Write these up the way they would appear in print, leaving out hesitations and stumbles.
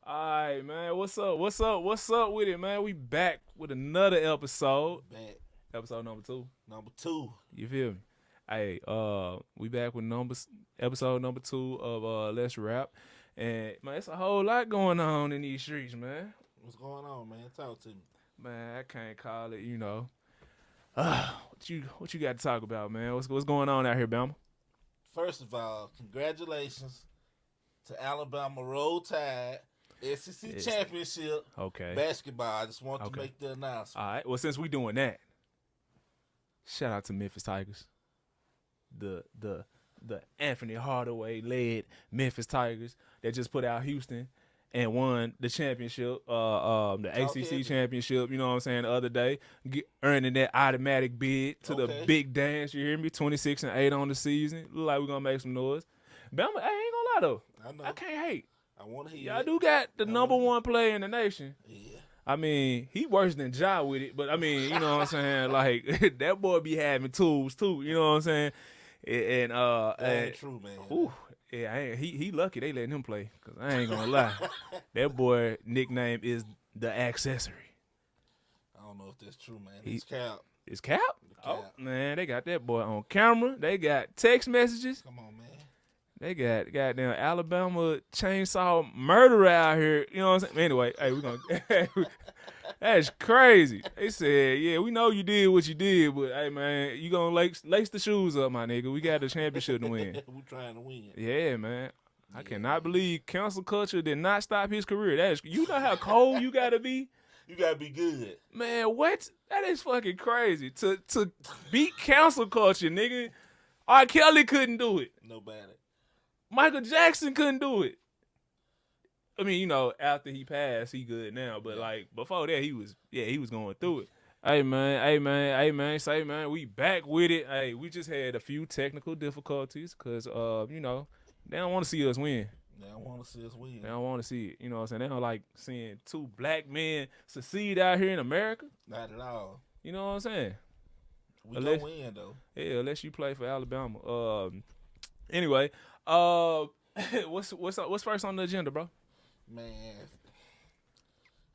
All right, man. What's up? What's up? What's up with it, man? We back with another episode. Back Episode number 2. number 2. You feel me? Hey, we back with episode number 2 of Let's Rap. And man, it's a whole lot going on in these streets, man. What's going on, man? Talk to me. Man, I can't call it, what you got to talk about, man? What's going on out here, Bama? First of all, congratulations to Alabama Roll Tide SEC Championship Okay. basketball. I just want to make the announcement. All right. Well, since we doing that, shout out to Memphis Tigers. The Anthony Hardaway led Memphis Tigers that just put out Houston and won the championship, the ACC championship, you know what I'm saying, the other day, earning that automatic bid to the big dance, you hear me, 26-8 on the season. Look like we're going to make some noise. Bama, I ain't gonna lie, though. I can't hate. I want to hear Y'all do got the number one player in the nation. Yeah. I mean, he worse than Ja with it, but I mean, you know what I'm saying? Like, that boy be having tools, too, you know what I'm saying? That ain't true, man. Ooh, yeah, he lucky they letting him play, because I ain't gonna lie. That boy nickname is the accessory. I don't know if that's true, man. It's Cap. It's Cap? Oh, man, they got that boy on camera. They got text messages. Come on, man. They got goddamn Alabama chainsaw murderer out here. You know what I'm saying? Anyway, hey, we're going to... That's crazy. They said, yeah, we know you did what you did, but, hey, man, you going to lace the shoes up, my nigga. We got the championship to win. We trying to win. Yeah, man. I cannot believe cancel culture did not stop his career. You know how cold you got to be? You got to be good. Man, what? That is fucking crazy. To beat cancel culture, nigga. R. Kelly couldn't do it. Nobody. Michael Jackson couldn't do it. I mean, you know, after he passed, he good now. But, like, before that, he was going through it. Hey, man, we back with it. Hey, we just had a few technical difficulties because, you know, they don't want to see us win. They don't want to see us win. They don't want to see it. You know what I'm saying? They don't like seeing two black men succeed out here in America. Not at all. You know what I'm saying? We gonna win, though. Yeah, unless you play for Alabama. Anyway, what's first on the agenda, bro? Man,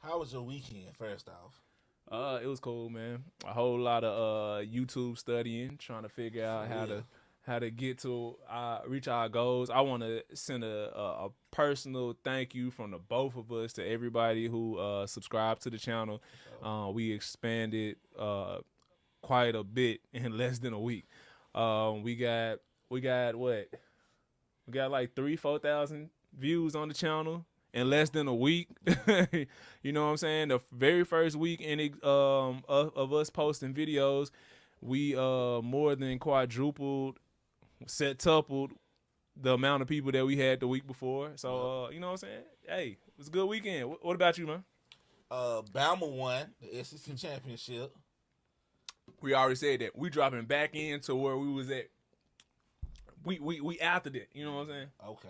how was your weekend, first off? It was cool, man. A whole lot of YouTube studying, trying to figure out how to get to reach our goals. I want to send a personal thank you from the both of us to everybody who subscribed to the channel. We expanded quite a bit in less than a week. We got what? We got like 4,000 views on the channel in less than a week. You know what I'm saying? The very first week of us posting videos, we more than quadrupled, septupled the amount of people that we had the week before. So, you know what I'm saying? Hey, it was a good weekend. What about you, man? Bama won the SEC Championship. We already said that. We dropping back into where we was at. We after that. You know what I'm saying? Okay.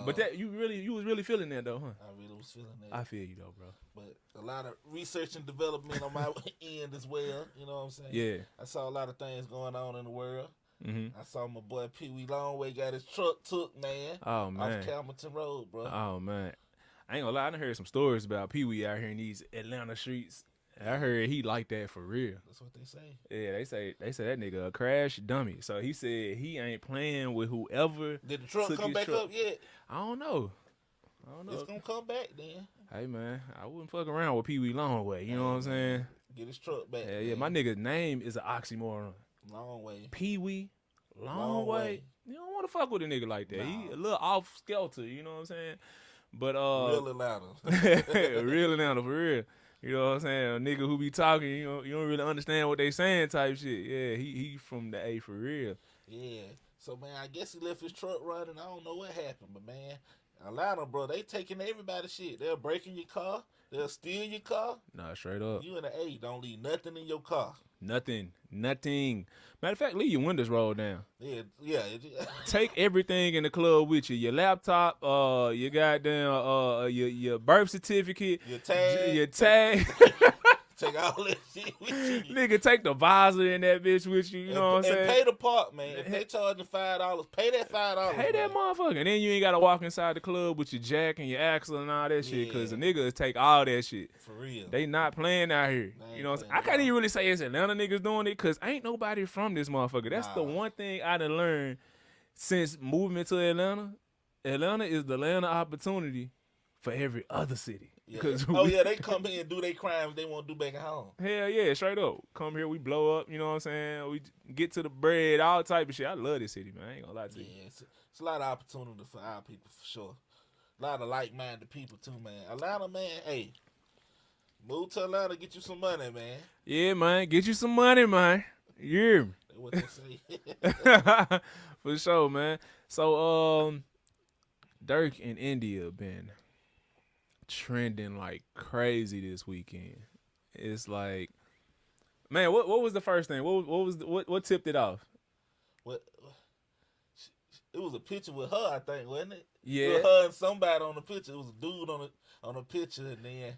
But that you was really feeling that though, huh? I really was feeling that. I feel you though, bro. But a lot of research and development on my end as well. You know what I'm saying? Yeah. I saw a lot of things going on in the world. Mm-hmm. I saw my boy Pee Wee Longway got his truck took, man. Oh man. Off Campbellton Road, bro. Oh man. I ain't gonna lie, I done heard some stories about Pee Wee out here in these Atlanta streets. I heard he like that for real. That's what they say. Yeah, they say that nigga a crash dummy. So he said he ain't playing with whoever. Did the truck come back up yet? I don't know. It's gonna come back then. Hey man, I wouldn't fuck around with Pee Wee Longway. You know what I'm saying? Get his truck back. Yeah, my nigga's name is an oxymoron. Longway. Pee Wee Longway. You don't want to fuck with a nigga like that. Nah. He a little off skelter. You know what I'm saying? But real Atlanta. real Atlanta for real. You know what I'm saying? A nigga who be talking, you don't really understand what they saying type shit. Yeah, he from the A for real. Yeah. So, man, I guess he left his truck running. I don't know what happened, but, man, Atlanta, bro, they taking everybody's shit. They'll break in your car. They'll steal your car. Nah, straight up. You in the A, don't leave nothing in your car. Nothing. Matter of fact, leave your windows rolled down. Yeah. Take everything in the club with you. Your laptop, your goddamn, your birth certificate, your tag. Take all that shit with you. Nigga, take the visor in that bitch with you. You know what I'm saying? And pay the part, man. If they charging $5, pay that $5. Pay that motherfucker. And then you ain't got to walk inside the club with your jack and your axle and all that shit because the niggas take all that shit. For real. They not playing out here. You know what I'm saying? I can't even really say it's Atlanta niggas doing it because ain't nobody from this motherfucker. That's the one thing I done learned since moving to Atlanta. Atlanta is the land of opportunity for every other city. Yeah. They come here and do their crimes they won't do back at home. Hell yeah, straight up. Come here, we blow up, you know what I'm saying? We get to the bread, all type of shit. I love this city, man. I ain't gonna lie to you. Yeah, it's a lot of opportunity for our people, for sure. A lot of like-minded people, too, man. Atlanta, man, hey, move to Atlanta, get you some money, man. Yeah, man, get you some money, man. You hear me? That's what they say. For sure, man. So, Dirk and India been trending like crazy this weekend. It's like, man, what was the first thing? What tipped it off? What? It was a picture with her, I think, wasn't it? Yeah. It was her and somebody on the picture. It was a dude on the picture, and then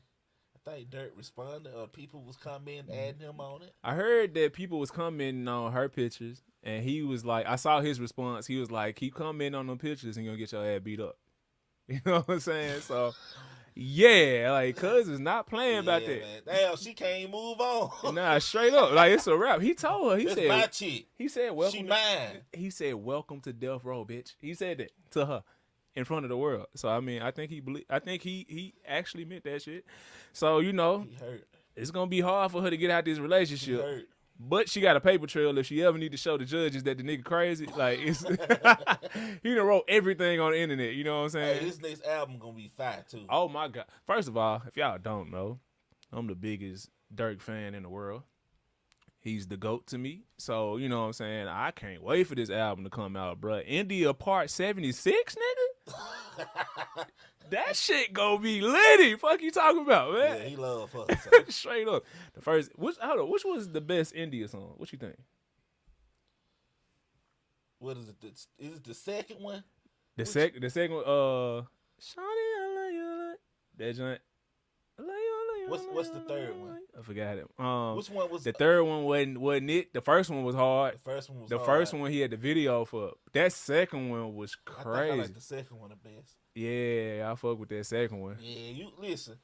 I think Dirk responded, or people was commenting, adding him on it. I heard that people was commenting on her pictures, and he was like, I saw his response. He was like, keep commenting on them pictures, and you're gonna get your ass beat up. You know what I'm saying? So. Yeah, like cuz is not playing about that. Man. Damn, she can't move on. Nah, straight up, like it's a rap. He told her. He said, my chick. He said, "Welcome." She mine. He said, "Welcome to death row, bitch." He said that to her in front of the world. So I mean, I think he actually meant that shit. So you know, it's gonna be hard for her to get out this relationship. But she got a paper trail if she ever need to show the judges that the nigga crazy. Like it's he done wrote everything on the internet. You know what I'm saying? Hey, this next album gonna be fire too. Oh my god! First of all, if y'all don't know, I'm the biggest Dirk fan in the world. He's the GOAT to me. So you know what I'm saying? I can't wait for this album to come out, bruh. India Part 76, nigga. That shit gonna be litty. Fuck you talking about, man? Yeah, he love her. So. Straight up. The first, which was the best India song? What you think? What is it? Is it the second one? The second one. Shawty, I love you. That joint. What's the third one? I forgot it. Which one was the third one? Wasn't it? The first one was hard. The first one was the hard. first one he had the video for. That second one was crazy. I think I like the second one the best. Yeah, I fuck with that second one. Yeah, you listen.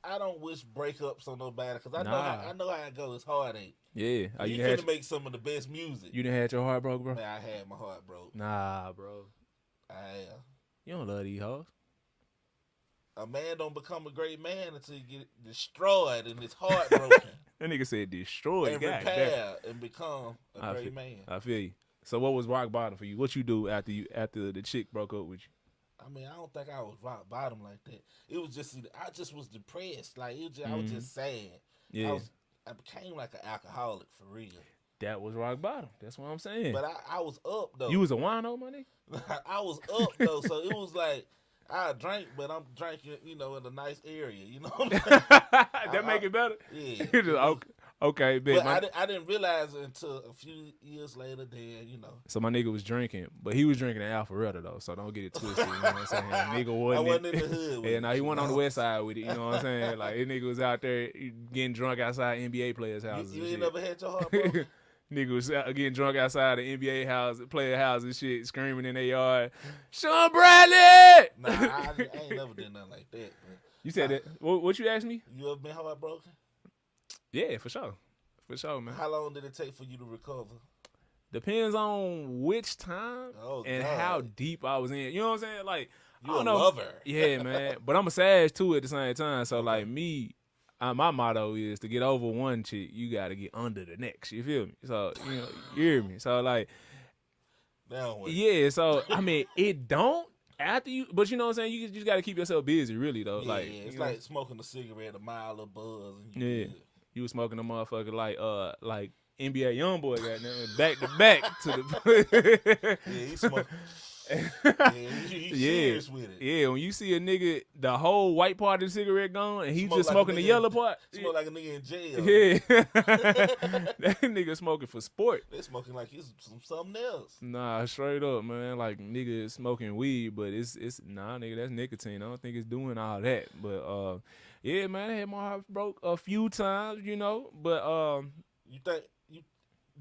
I don't wish breakups on nobody because I know how it goes. It's heartache. Yeah, you finna make some of the best music. You done had your heart broke, bro? Man, I had my heart broke. Nah, bro. I am. You don't love these hoes. A man don't become a great man until you get destroyed and his heart broken. That nigga said destroyed. And repair and become a great man. I feel you. So what was rock bottom for you? What you do after the chick broke up with you? I mean, I don't think I was rock bottom like that. It was just I just was depressed. Like I was just sad. Yeah. I became like an alcoholic for real. That was rock bottom. That's what I'm saying. But I was up though. You was a wino, my nigga? I was up though, so it was like I drank, but I'm drinking, in a nice area. You know what I'm saying? That make it better? Yeah. Okay, but I didn't realize it until a few years later. Then So my nigga was drinking, but he was drinking an Alpharetta though. So don't get it twisted. You know what I'm saying? Nigga wasn't. I wasn't in the hood. Yeah, no, he went on the west side with it. You know what I'm saying? Like this nigga was out there getting drunk outside NBA players' houses. You ain't never had your heart broken? Nigga was getting drunk outside the NBA house, player house and shit, screaming in their yard, Sean Bradley! Nah, I ain't never done nothing like that. Man. You said that. What you asked me? You ever been heartbroken? Yeah, for sure. For sure, man. How long did it take for you to recover? Depends on which time and how deep I was in. You know what I'm saying? Like, you a lover. Yeah, man. But I'm a sage too at the same time. So like me, my motto is to get over one chick, you got to get under the next. You feel me? So, you hear me? So, like, yeah. So, I mean, it don't after you, but you know what I'm saying? You just got to keep yourself busy, really, though. Yeah, like, it's like smoking a cigarette, a mile of buzz. And you was smoking a motherfucker like NBA YoungBoy, goddamn, back to back to the. Yeah, he smoked. Yeah, he serious with it. Yeah, when you see a nigga, the whole white part of the cigarette gone, and he Smoke just like a smoking the nigga yellow part. Smoke like a nigga in jail. Yeah, that nigga smoking for sport. They smoking like it's something else. Nah, straight up, man. Like nigga is smoking weed, but it's nah, nigga, that's nicotine. I don't think it's doing all that. But yeah, man, I had my heart broke a few times, you know. But You think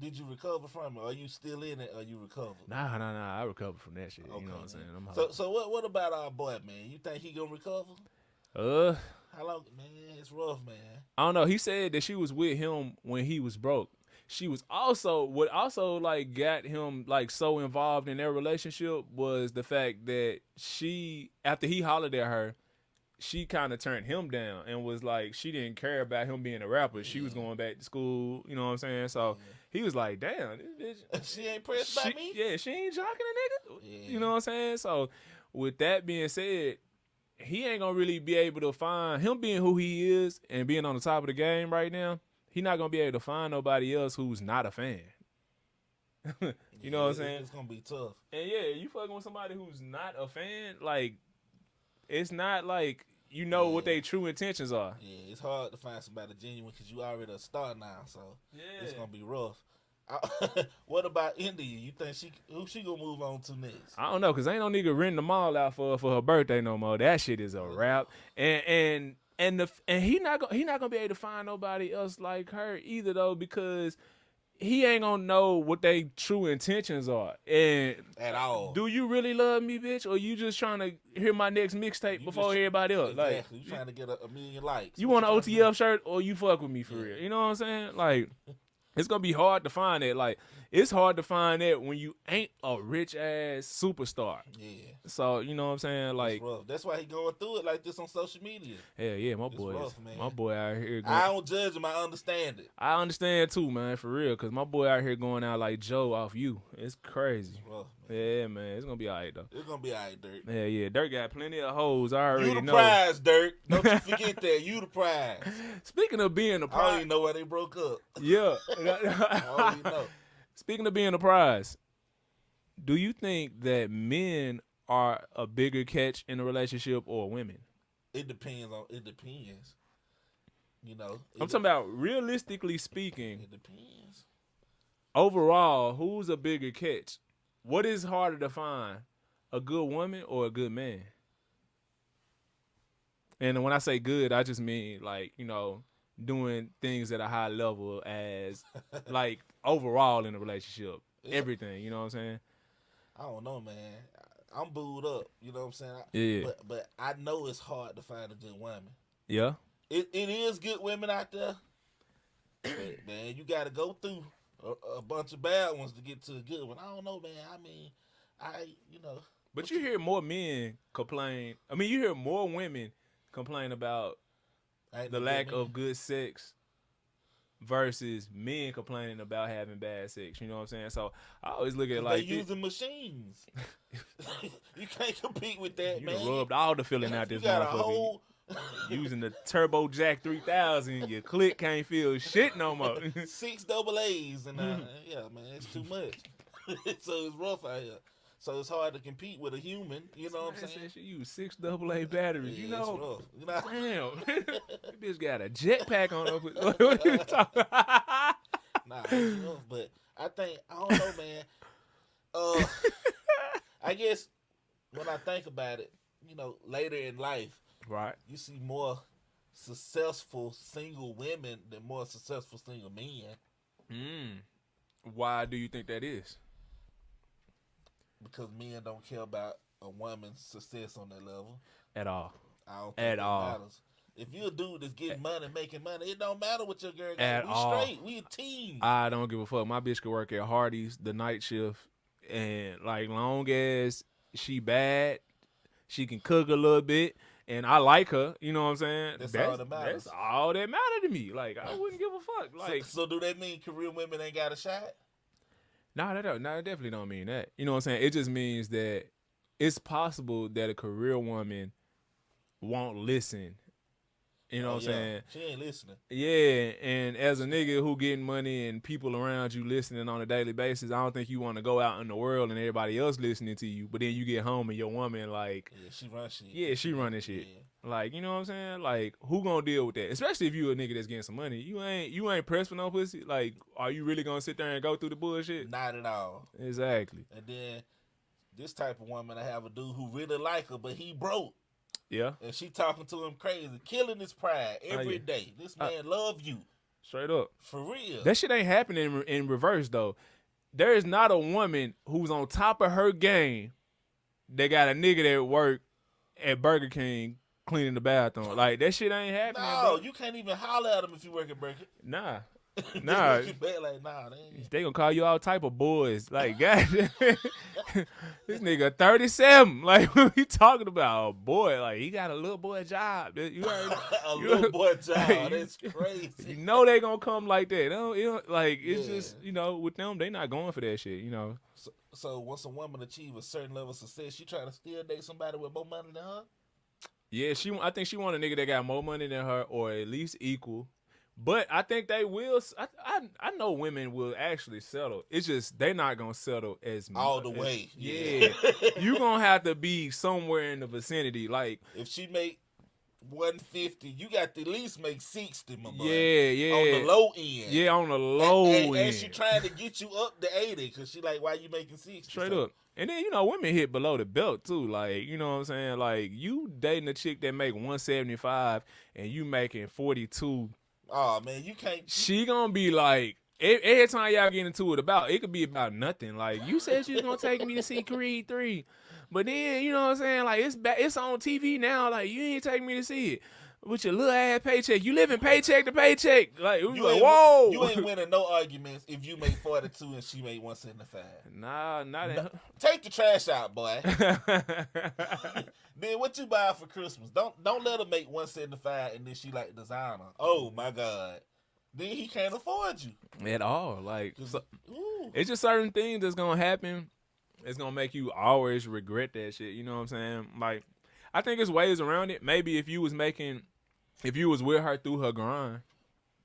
did you recover from it? Are you still in it? Or you recovered? Nah. I recovered from that shit. Okay, you know what I'm saying? So what about our boy, man? You think he gonna recover? How long, man? It's rough, man. I don't know. He said that she was with him when he was broke. She was also like got him like so involved in their relationship was the fact that she, after he hollered at her, she kind of turned him down and was like, she didn't care about him being a rapper. She was going back to school, you know what I'm saying? So he was like, damn, this bitch, she ain't pressed by me? Yeah, she ain't jocking a nigga. Yeah. You know what I'm saying? So with that being said, he ain't gonna really be able to find, him being who he is and being on the top of the game right now, he not gonna be able to find nobody else who's not a fan. You know what I'm saying? It's gonna be tough. And yeah, you fucking with somebody who's not a fan, like, it's not like you know what their true intentions are. Yeah, it's hard to find somebody genuine because you already a star now, so it's gonna be rough. What about India? You think who she gonna move on to next? I don't know, cause ain't no nigga renting the mall out for her birthday no more. That shit is a wrap. And he not gonna be able to find nobody else like her either though, because he ain't gonna know what they true intentions are. And at all. Do you really love me, bitch, or you just trying to hear my next mixtape before everybody else? Exactly. Like, you trying to get a million likes. You want an OTF shirt or you fuck with me for real? You know what I'm saying? Like, it's gonna be hard to find that. Like, it's hard to find that when you ain't a rich ass superstar. Yeah. So you know what I'm saying? Like, that's why he going through it like this on social media. Yeah, my boy, my boy out here. I don't judge him. I understand it. I understand too, man, for real. Cause my boy out here going out like Joe off you. It's crazy. It's rough, man. Yeah, man, it's gonna be alright though. It's gonna be alright, Dirt. Yeah, Dirt got plenty of hoes. I already know. You the prize, Dirt. Don't you forget that. You the prize. Speaking of being the prize, I don't even know why they broke up. Yeah. I don't even know. Speaking of being the prize, do you think that men are a bigger catch in a relationship or women? It depends. You know. I'm talking about realistically speaking. It depends. Overall, who's a bigger catch? What is harder to find? A good woman or a good man? And when I say good, I just mean like, you know, doing things at a high level as like overall in a relationship. Everything, you know what I'm saying? I don't know, man. I'm booed up, you know what I'm saying? Yeah. But I know it's hard to find a good woman. Yeah. It is good women out there. But, man, you got to go through a bunch of bad ones to get to a good one. I don't know, man. I mean, you know. But you hear more men complain. I mean, you hear more women complain about the lack of good sex versus men complaining about having bad sex. You know what I'm saying? So I always look at it like they using machines. You can't compete with that, man. You rubbed all the feeling out this motherfucker. Using the Turbo Jack 3000, your click can't feel shit no more. 6 double A's and yeah, man, it's too much. So it's rough out here. So it's hard to compete with a human. You know what I'm saying? She used 6 AA batteries. Yeah, you know, it's rough. Damn, that bitch got a jetpack on her. What are you talking about? Nah, it's rough, but I don't know, man. I guess when I think about it, you know, later in life, right, you see more successful single women than more successful single men. Why do you think that is? Because men don't care about a woman's success on that level. At all. I don't think matters. If you're a dude that's getting money, making money, it don't matter what your girl got. We straight. We a team. I don't give a fuck. My bitch could work at Hardee's, the night shift, and like long as she bad, she can cook a little bit, and I like her. You know what I'm saying? That's all that matters. That's all that matter to me. Like I wouldn't give a fuck. Like so do that mean career women ain't got a shot? No, that definitely don't mean that. You know what I'm saying? It just means that it's possible that a career woman won't listen You know what I'm saying? She ain't listening. Yeah, and as a nigga who getting money and people around you listening on a daily basis, I don't think you want to go out in the world and everybody else listening to you, but then you get home and your woman like, yeah, she run shit. Yeah, she running shit. Yeah. Like, you know what I'm saying? Like, who gonna deal with that? Especially if you a nigga that's getting some money. You ain't pressed for no pussy. Like, are you really gonna sit there and go through the bullshit? Not at all. Exactly. And then this type of woman, I have a dude who really like her, but he broke. Yeah. And she talking to him crazy, killing his pride every day. This man love you. Straight up. For real. That shit ain't happening in reverse, though. There is not a woman who's on top of her game that got a nigga that work at Burger King cleaning the bathroom. Like, that shit ain't happening, No, bro. You can't even holler at them if you work at Burger King. Nah. Nah. They gonna call you all type of boys. Like, God, this nigga 37. Like, what you talking about? A boy, like, he got a little boy job. Little boy job. That's crazy. You know they gonna come like that. Like, it's just, with them, they not going for that shit, So once a woman achieve a certain level of success, she trying to still date somebody with more money than her? Yeah, I think she want a nigga that got more money than her or at least equal. But I think they will. I know women will actually settle. It's just they're not gonna settle as all the way. Yeah, you gonna have to be somewhere in the vicinity. Like if she make 150, you got to at least make 60, my boy. Yeah. On the low end. Yeah, on the low end. And she trying to get you up to 80 because she like, why you making 60? Straight up. And then, women hit below the belt, too. Like, you know what I'm saying? Like, you dating a chick that make 175 and you making 42. Oh, man, you can't. She gonna be like, every time y'all get into it could be about nothing. Like, you said you was gonna take me to see Creed 3. But then, you know what I'm saying? Like, it's on TV now. Like, you ain't take me to see it. With your little ass paycheck. You living paycheck to paycheck. Like, whoa. You ain't winning no arguments if you make 42 and she make 175. Nah, not that. Take the trash out, boy. Then what you buy for Christmas? Don't let her make 175 and then she like designer. Oh my God. Then he can't afford you. At all. Like, it's just certain things that's gonna happen. It's gonna make you always regret that shit. You know what I'm saying? Like, I think there's ways around it. Maybe if you was with her through her grind.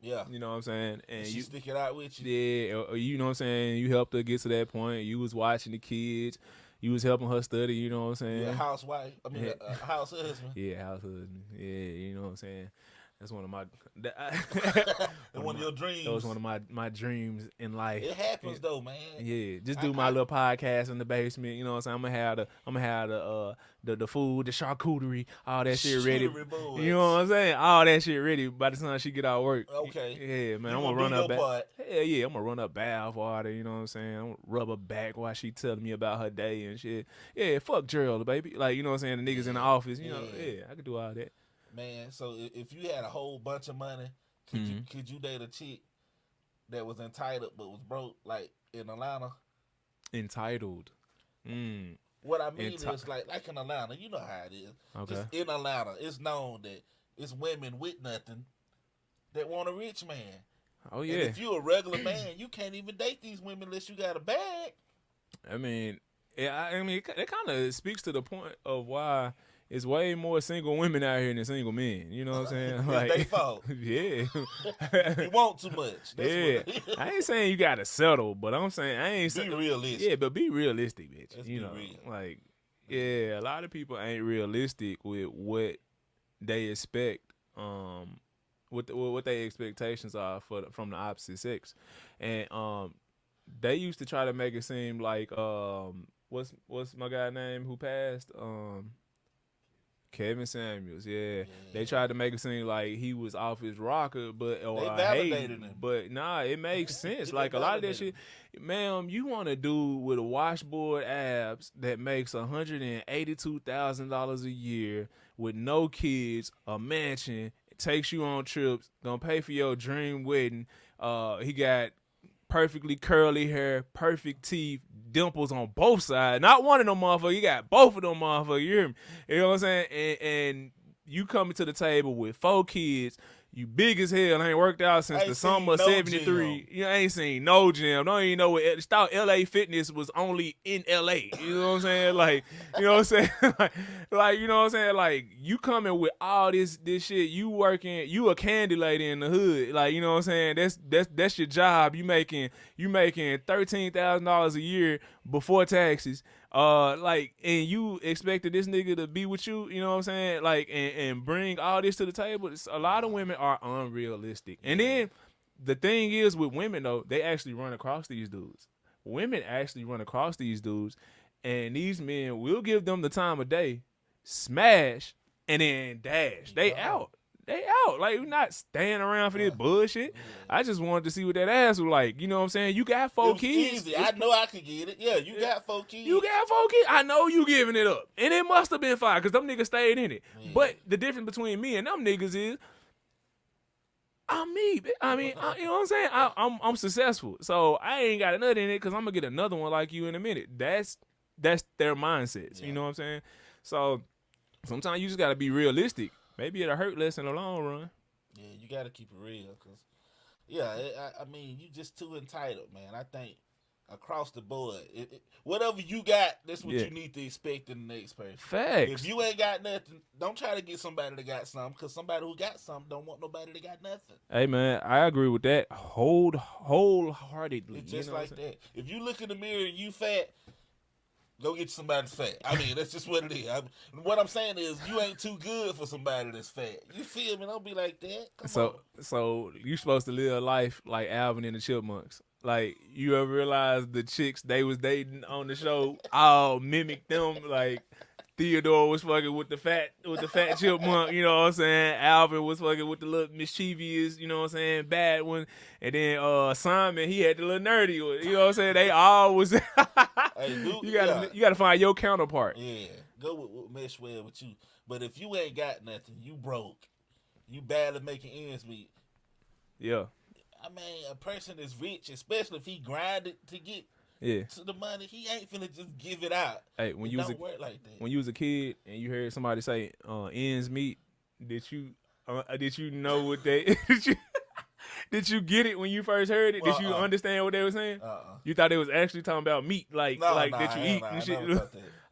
Yeah. You know what I'm saying? And she stick it out with you. Yeah, or, you know what I'm saying? You helped her get to that point. You was watching the kids. You was helping her study, you know what I'm saying? Yeah, housewife. I mean, house husband. Yeah, house husband. Yeah, you know what I'm saying? That's one of my... one of your dreams. That was one of my dreams in life. It happens though, man. Yeah, just do my little podcast in the basement. You know what I'm saying? I'm gonna have the food, the charcuterie, all that shit ready. Boys. You know what I'm saying? All that shit ready by the time she get out of work. Okay. Yeah, man. I'm gonna run up back. Hell yeah, I'm gonna run up bath water. You know what I'm saying? I'm gonna rub her back while she telling me about her day and shit. Yeah, fuck Gerald, baby. Like, you know what I'm saying? The niggas in the office. You know, I could do all that. Man, so if you had a whole bunch of money, could you date a chick that was entitled but was broke, like in Atlanta? Entitled. What I mean is like in Atlanta, you know how it is. Okay. Just in Atlanta, it's known that it's women with nothing that want a rich man. Oh yeah. And if you a regular man, you can't even date these women unless you got a bag. I mean, it kind of speaks to the point of why. It's way more single women out here than single men. You know what I'm saying? Like, they fault. Yeah. You want too much. That's I ain't saying you gotta settle, but I'm saying I ain't saying be realistic. Yeah, but be realistic, bitch. Let's you be know, real. Like, yeah, a lot of people ain't realistic with what they expect. What their expectations are from the opposite sex, and they used to try to make it seem like what's my guy name who passed Kevin Samuels, yeah. They tried to make it seem like he was off his rocker, but they validated him. But nah, it makes sense. Like a lot of that shit, ma'am, you want a dude with a washboard abs that makes $182,000 a year with no kids, a mansion, takes you on trips, gonna pay for your dream wedding. He got perfectly curly hair, perfect teeth, dimples on both sides. Not one of them motherfuckers. You got both of them motherfuckers. You hear me? You know what I'm saying? And you coming to the table with 4 kids. You big as hell. Ain't worked out since the summer of '73. You ain't seen no gym. Don't even know what. Thought LA Fitness was only in LA. You know what I'm saying? Like, you know what I'm saying? like, you know what I'm saying? Like, you coming with all this shit. You working. You a candy lady in the hood. Like, you know what I'm saying? That's your job. You making $13,000 a year before taxes. Like, and you expected this nigga to be with you, you know what I'm saying? Like, and bring all this to the table. A lot of women are unrealistic. And then the thing is with women, though, they actually run across these dudes. Women actually run across these dudes, and these men will give them the time of day, smash, and then dash. They out. They out. Like, we're not staying around for this bullshit. I just wanted to see what that ass was like. You know what I'm saying? You got 4 kids. Easy. I know I could get it. Yeah, you got 4 kids. You got 4 kids. I know you giving it up. And it must have been fire because them niggas stayed in it. Man. But the difference between me and them niggas is I'm me. I mean, you know what I'm saying? I'm successful. So I ain't got a nut in it because I'm going to get another one like you in a minute. That's their mindsets. Yeah. You know what I'm saying? So sometimes you just got to be realistic. Maybe it'll hurt less in the long run. Yeah, you got to keep it real. Cause, I mean, you just too entitled, man. I think across the board, whatever you got, that's what you need to expect in the next person. Facts. If you ain't got nothing, don't try to get somebody that got something, because somebody who got something don't want nobody that got nothing. Hey, man, I agree with that wholeheartedly. It's just like that. If you look in the mirror and you fat, go get somebody fat. I mean, that's just what it is. What I'm saying is, you ain't too good for somebody that's fat. You feel me? Don't be like that. Come on. So you supposed to live a life like Alvin and the Chipmunks. Like, you ever realize the chicks they was dating on the show all mimicked them? Like, Theodore was fucking with the fat chipmunk, you know what I'm saying? Alvin was fucking with the little mischievous, you know what I'm saying, bad one. And then Simon, he had the little nerdy one. You know what I'm saying? They all was you gotta find your counterpart. Yeah. Go with what mesh well with you. But if you ain't got nothing, you broke. You bad at making ends meet. Yeah. I mean, a person is rich, especially if he grinded to get to the money, he ain't finna just give it out. Hey, when you don't work like that. When you was a kid and you heard somebody say ends meet, did you know what they did you get it when you first heard it? Did you understand what they were saying? You thought they was actually talking about meat, like that you eat and shit.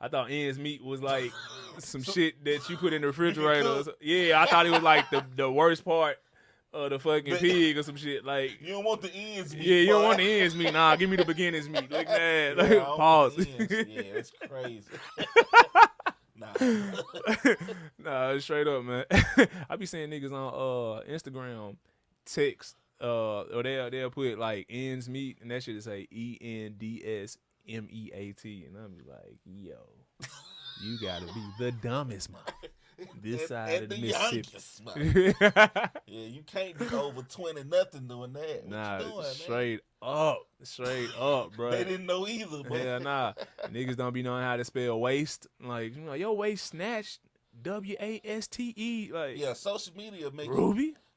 I thought ends meat was like some shit that you put in the refrigerator. Yeah, I thought it was like the worst part. The fucking pig or some shit. Like, you don't want the ends meat. Yeah, you don't want the ends meat. Nah, give me the beginnings meat. Like that. Like, pause. Yeah, it's crazy. Nah, straight up, man. I be seeing niggas on Instagram text or they'll put like ends meat and that shit say ENDSMEAT and I'm like, yo, you gotta be the dumbest man. This side of the Mississippi. Yeah, you can't do over 20 nothing doing that. Nah, what you doing, straight up, bro. They didn't know either, bro. Yeah, nah. Niggas don't be knowing how to spell waste. Like, you know, your waist snatched, WASTE. Like, yeah, social media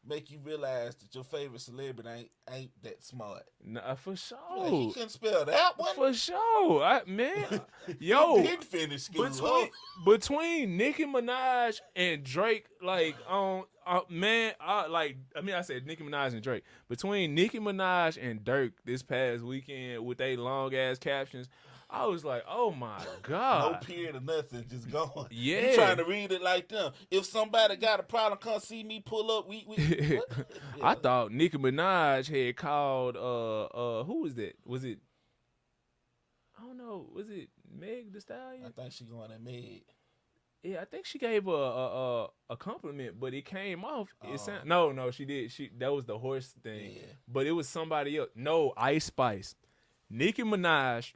make you realize that your favorite celebrity ain't that smart. Nah, for sure. Like, you couldn't spell that one. For sure, man. Yo, you didn't finish school. Between Nicki Minaj and Drake, like I said Nicki Minaj and Drake. Between Nicki Minaj and Dirk this past weekend with they long ass captions, I was like, oh my God. No period or nothing, just going. Yeah. You trying to read it like them. If somebody got a problem, come see me pull up. Yeah. I thought Nicki Minaj had called who was that? Was it I don't know, was it Meg Thee Stallion? I think she going at Meg. Yeah, I think she gave a compliment, but it came off. No, she did. That was the horse thing. Yeah. But it was somebody else. No, Ice Spice. Nicki Minaj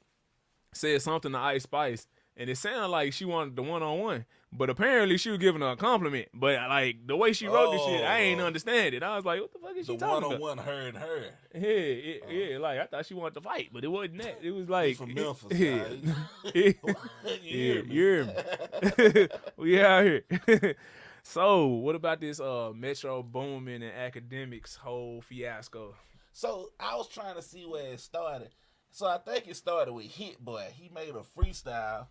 said something to Ice Spice, and it sounded like she wanted the one-on-one, but apparently she was giving her a compliment. But like the way she wrote this shit, I ain't understand it. I was like, what the fuck is she talking about? The one-on-one, her and her. Yeah, like I thought she wanted to fight, but it wasn't that. It was like from Memphis. We out here. So, what about this Metro Boomin and Academics whole fiasco? So I was trying to see where it started. So I think it started with Hit Boy. He made a freestyle,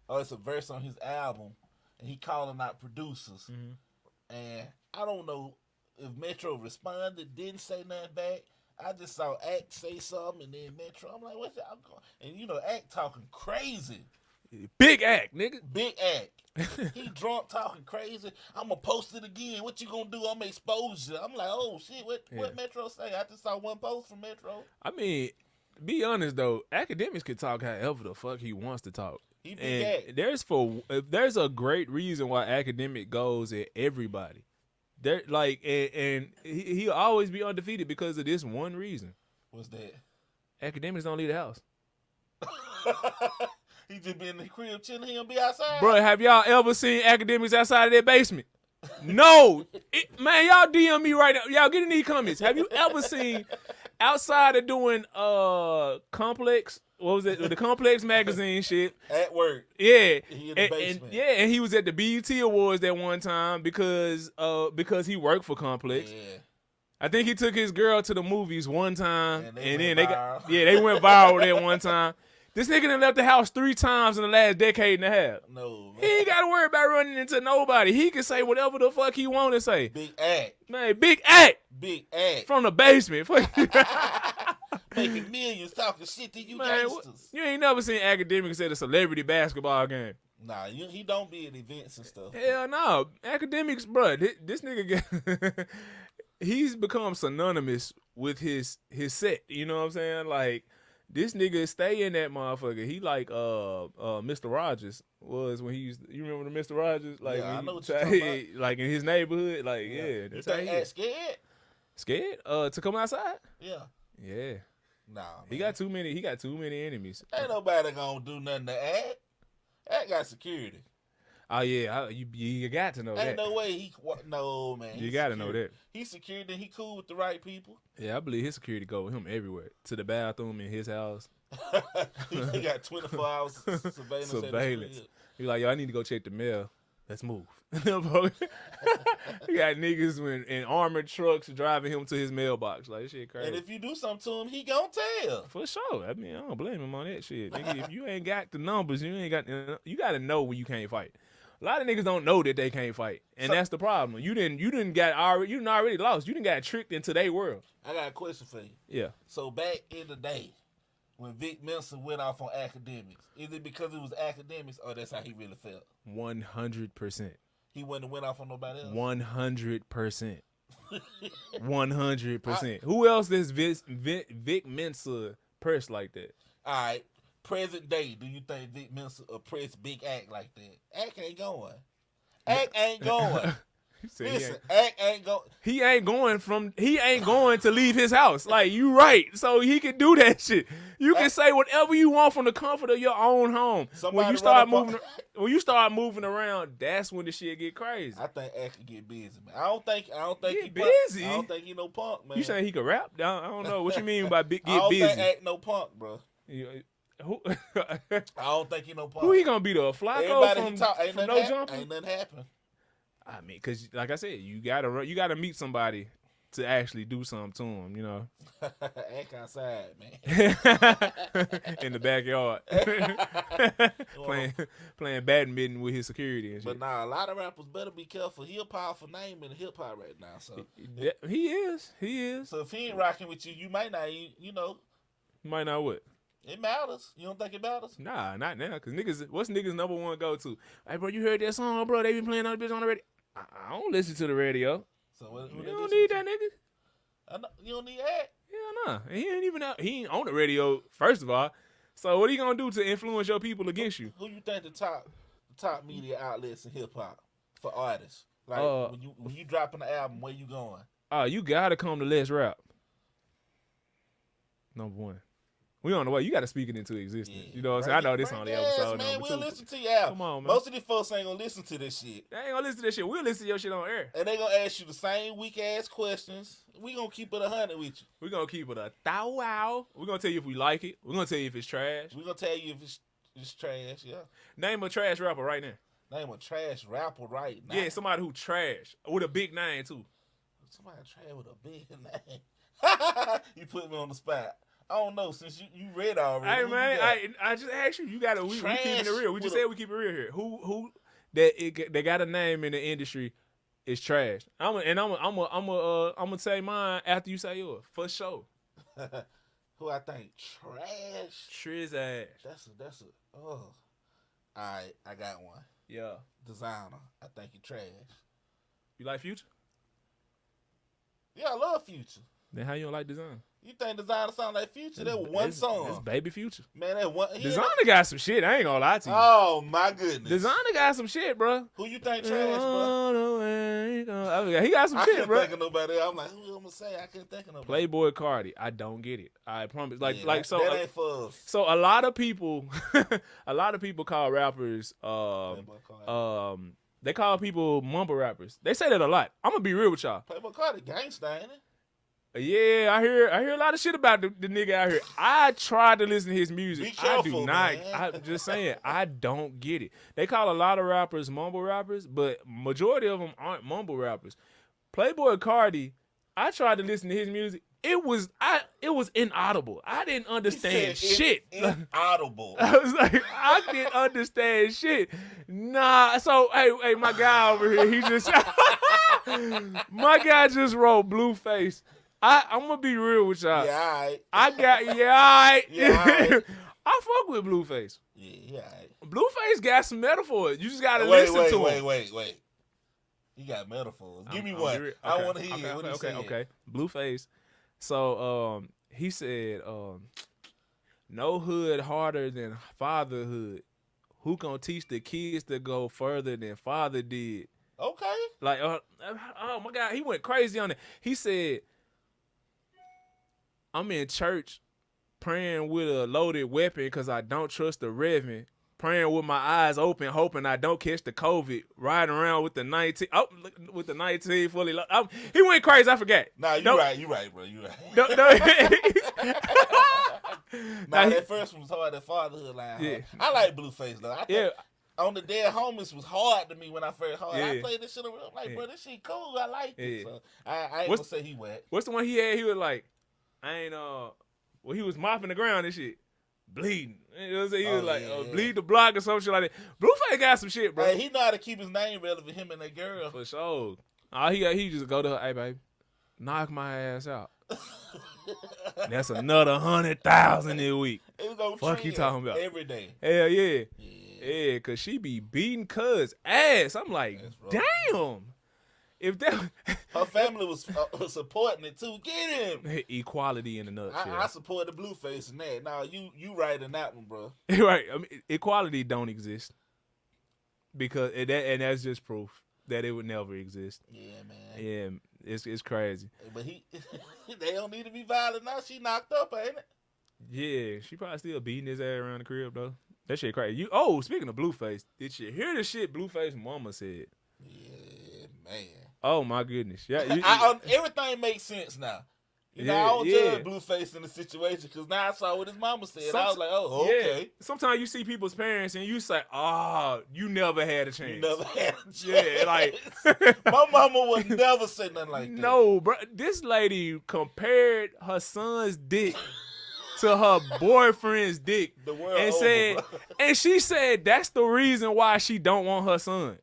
or it's a verse on his album, and he calling out producers. Mm-hmm. and I don't know if Metro responded, didn't say nothing back. I just saw Act say something, and then Metro. I'm like, what's y'all going? And you know, Act talking crazy. Big Act, nigga. Big Act. He drunk talking crazy. I'm gonna post it again. What you gonna do? I'm gonna expose you. I'm like, oh shit. What Metro say? I just saw one post from Metro. I mean, be honest though, Academics can talk however the fuck he wants to talk. He Big Act. There's a great reason why Academic goes at everybody. There, like, and he'll always be undefeated because of this one reason. What's that? Academics don't leave the house. He just be in the crib chilling. He don't be outside. Bro, have y'all ever seen Academics outside of their basement? No. Man, y'all DM me right now. Y'all get in these comments. Have you ever seen outside of doing Complex? What was it? The Complex magazine shit. At work. Yeah. He in the basement. And he was at the BET Awards that one time because he worked for Complex. Yeah. I think he took his girl to the movies one time, and then they went viral that one time. This nigga done left the house 3 times in the last decade and a half. No, man. He ain't got to worry about running into nobody. He can say whatever the fuck he want to say. Big Act. Man, Big Act. Big Act. From the basement. Making millions talking shit to you gangsters. You ain't never seen Academics at a celebrity basketball game. Nah, he don't be at events and stuff. Hell no. Academics, bro, this nigga, he's become synonymous with his set. You know what I'm saying? Like, this nigga stay in that motherfucker. He like Mr. Rogers was when he used. You remember the Mr. Rogers? Like, yeah, I know what you're talking about. Like in his neighborhood. Like, yeah. You think Act scared? Scared? To come outside? Yeah. Yeah. Nah, man. He got too many enemies. Ain't nobody gonna do nothing to Act. Act got security. Oh yeah, you got to know that. Ain't no way no man. You got to know that. He's secure, then he cool with the right people. Yeah, I believe his security go with him everywhere. To the bathroom in his house. He got 24 hours surveillance. He like, yo, I need to go check the mail. Let's move. He got niggas in armored trucks driving him to his mailbox. Like, this shit crazy. And if you do something to him, he gonna tell. For sure. I mean, I don't blame him on that shit. Nigga, if you ain't got the numbers, you got to know when you can't fight. A lot of niggas don't know that they can't fight, and that's the problem. You didn't already lost. You didn't got tricked into their world. I got a question for you. Yeah. So back in the day, when Vic Mensa went off on Academics, is it because it was Academics, or that's how he really felt? 100%. He wouldn't have went off on nobody else. 100%. 100%. Who else does Vic Mensa press like that? All right. Present day, do you think Vic Mensa press Big Act like that? Act ain't going. Act ain't going. Listen, Act ain't going. He ain't going to leave his house. Like, you right. So he can do that shit. You can say whatever you want from the comfort of your own home. When you start moving around, that's when the shit get crazy. I think Act can get busy, man. I don't think he busy. I don't think he no punk, man. You saying he can rap? I don't know. What you mean by get busy? I don't think Act no punk, bro. Who? I don't think he no punk. Who he gonna be, the Flacco from No Jumper? Ain't nothing happen. I mean, cause like I said, you gotta meet somebody to actually do something to him, you know. Act outside, man. In the backyard, playing badminton with his security and shit. But nah, a lot of rappers better be careful. He a powerful name in hip hop right now. So he is. So if he ain't rocking with you, you might not. You might not what. It matters. You don't think it matters? Nah, not now. Cause what's niggas number one go to? Hey, bro, you heard that song, bro? They been playing on the bitch on the radio. I don't listen to the radio. So you don't need that nigga. I know, you don't need that. Yeah, nah. He ain't even out. He ain't on the radio. First of all. So what are you gonna do to influence your people against you? Who you think the top media outlets in hip hop for artists? Like when you dropping the album, where you going? You gotta come to LETZ RAP. Number one. We on the way. You got to speak it into existence. Yeah. You know what I'm saying? I know this on the episode. Man, we'll listen to you out. Come on, man. Most of these folks ain't going to listen to this shit. They ain't going to listen to this shit. We'll listen to your shit on air. And they going to ask you the same weak-ass questions. We going to keep it 100 with you. We going to keep it a thou-wow. We're going to tell you if we like it. We're going to tell you if it's trash. We're going to tell you if it's trash, yeah. Name a trash rapper right now. Name a trash rapper right now. Yeah, somebody who trash. With a big name, too. Somebody trash with a big name. You put me on the spot. I don't know, since you read already. Hey, man, I just asked you. You got to, we keeping it real. We just said we keep it real here. Who they got a name in the industry is trash. I'm gonna say mine after you say yours for sure. Who I think trash? Triz ass. That's a oh. Alright, I got one. Yeah. Designer. I think he trash. You like Future? Yeah, I love Future. Then how you don't like Designer? You think Designer sound like Future? That was one song. It's Baby Future. Man, that one. Designer got some shit. I ain't gonna lie to you. Oh my goodness. Designer got some shit, bro. Who you think trash, bro? He got some shit, bro. I couldn't think of nobody. I'm like, who I'm gonna say? I couldn't think of nobody. Playboy Cardi. I don't get it. I promise. Like so. That ain't for us. So a lot of people, call rappers, they call people mumble rappers. They say that a lot. I'm gonna be real with y'all. Playboy Cardi gangsta, ain't it? Yeah, I hear a lot of shit about the nigga out here. I tried to listen to his music. Be careful, I do not. Man. I'm just saying, I don't get it. They call a lot of rappers mumble rappers, but majority of them aren't mumble rappers. Playboy Cardi, I tried to listen to his music. It was inaudible. I didn't understand shit. Inaudible. I was like, I didn't understand shit. Nah. So hey, my guy over here, he just my guy just wrote Blueface. I'm gonna be real with y'all. Yeah, all right. I right. Yeah, all right. I fuck with Blueface. Yeah, all right. Blueface got some metaphors. You just gotta listen to him. Wait. You got metaphors. Give me one. Okay. I want to hear what he said. Okay. Blueface. So he said, no hood harder than fatherhood. Who gonna teach the kids to go further than father did? Okay. Like, oh my God, he went crazy on it. He said, I'm in church praying with a loaded weapon because I don't trust the Reverend. Praying with my eyes open, hoping I don't catch the COVID. Riding around with the 19, fully loaded. He went crazy. I forgot. Nah, you right, bro. You right. That first one was hard. That fatherhood line. Yeah. I like Blueface though. I think On the Dead Homies was hard to me when I first heard. I played this shit. I'm like, bro, this shit cool. I like it. So I ain't gonna say he whack. What's the one he had? He was like, he was mopping the ground and shit. Bleeding. You know what I'm saying? He was like, bleed the block or some shit like that. Blueface got some shit, bro. Hey, he know how to keep his name relevant, him and that girl. For sure. He just go to her, hey, baby, knock my ass out. That's another 100,000 a week. Fuck you talking about? Every day. Hell yeah. Yeah, because she be beating cuz ass. I'm like, damn. If that her family was supporting it too, get him. Equality in a nutshell. I support the Blueface in that. Now you right in that one, bro. Right. I mean, equality don't exist because that's just proof that it would never exist. Yeah, man. Yeah, it's crazy. But they don't need to be violent now. She knocked up, ain't it? Yeah, she probably still beating his ass around the crib though. That shit crazy. Speaking of Blueface, did you hear the shit Blueface mama said? Yeah, man. Oh my goodness! Yeah, everything makes sense now. I don't judge Blueface in the situation because now I saw what his mama said. I was like, oh, okay. Yeah. Sometimes you see people's parents and you say, oh, you never had a chance. You never had a chance. Yeah, like my mama would never say nothing like that. No, bro. This lady compared her son's dick to her boyfriend's dick, the world and over, and she said that's the reason why she don't want her son.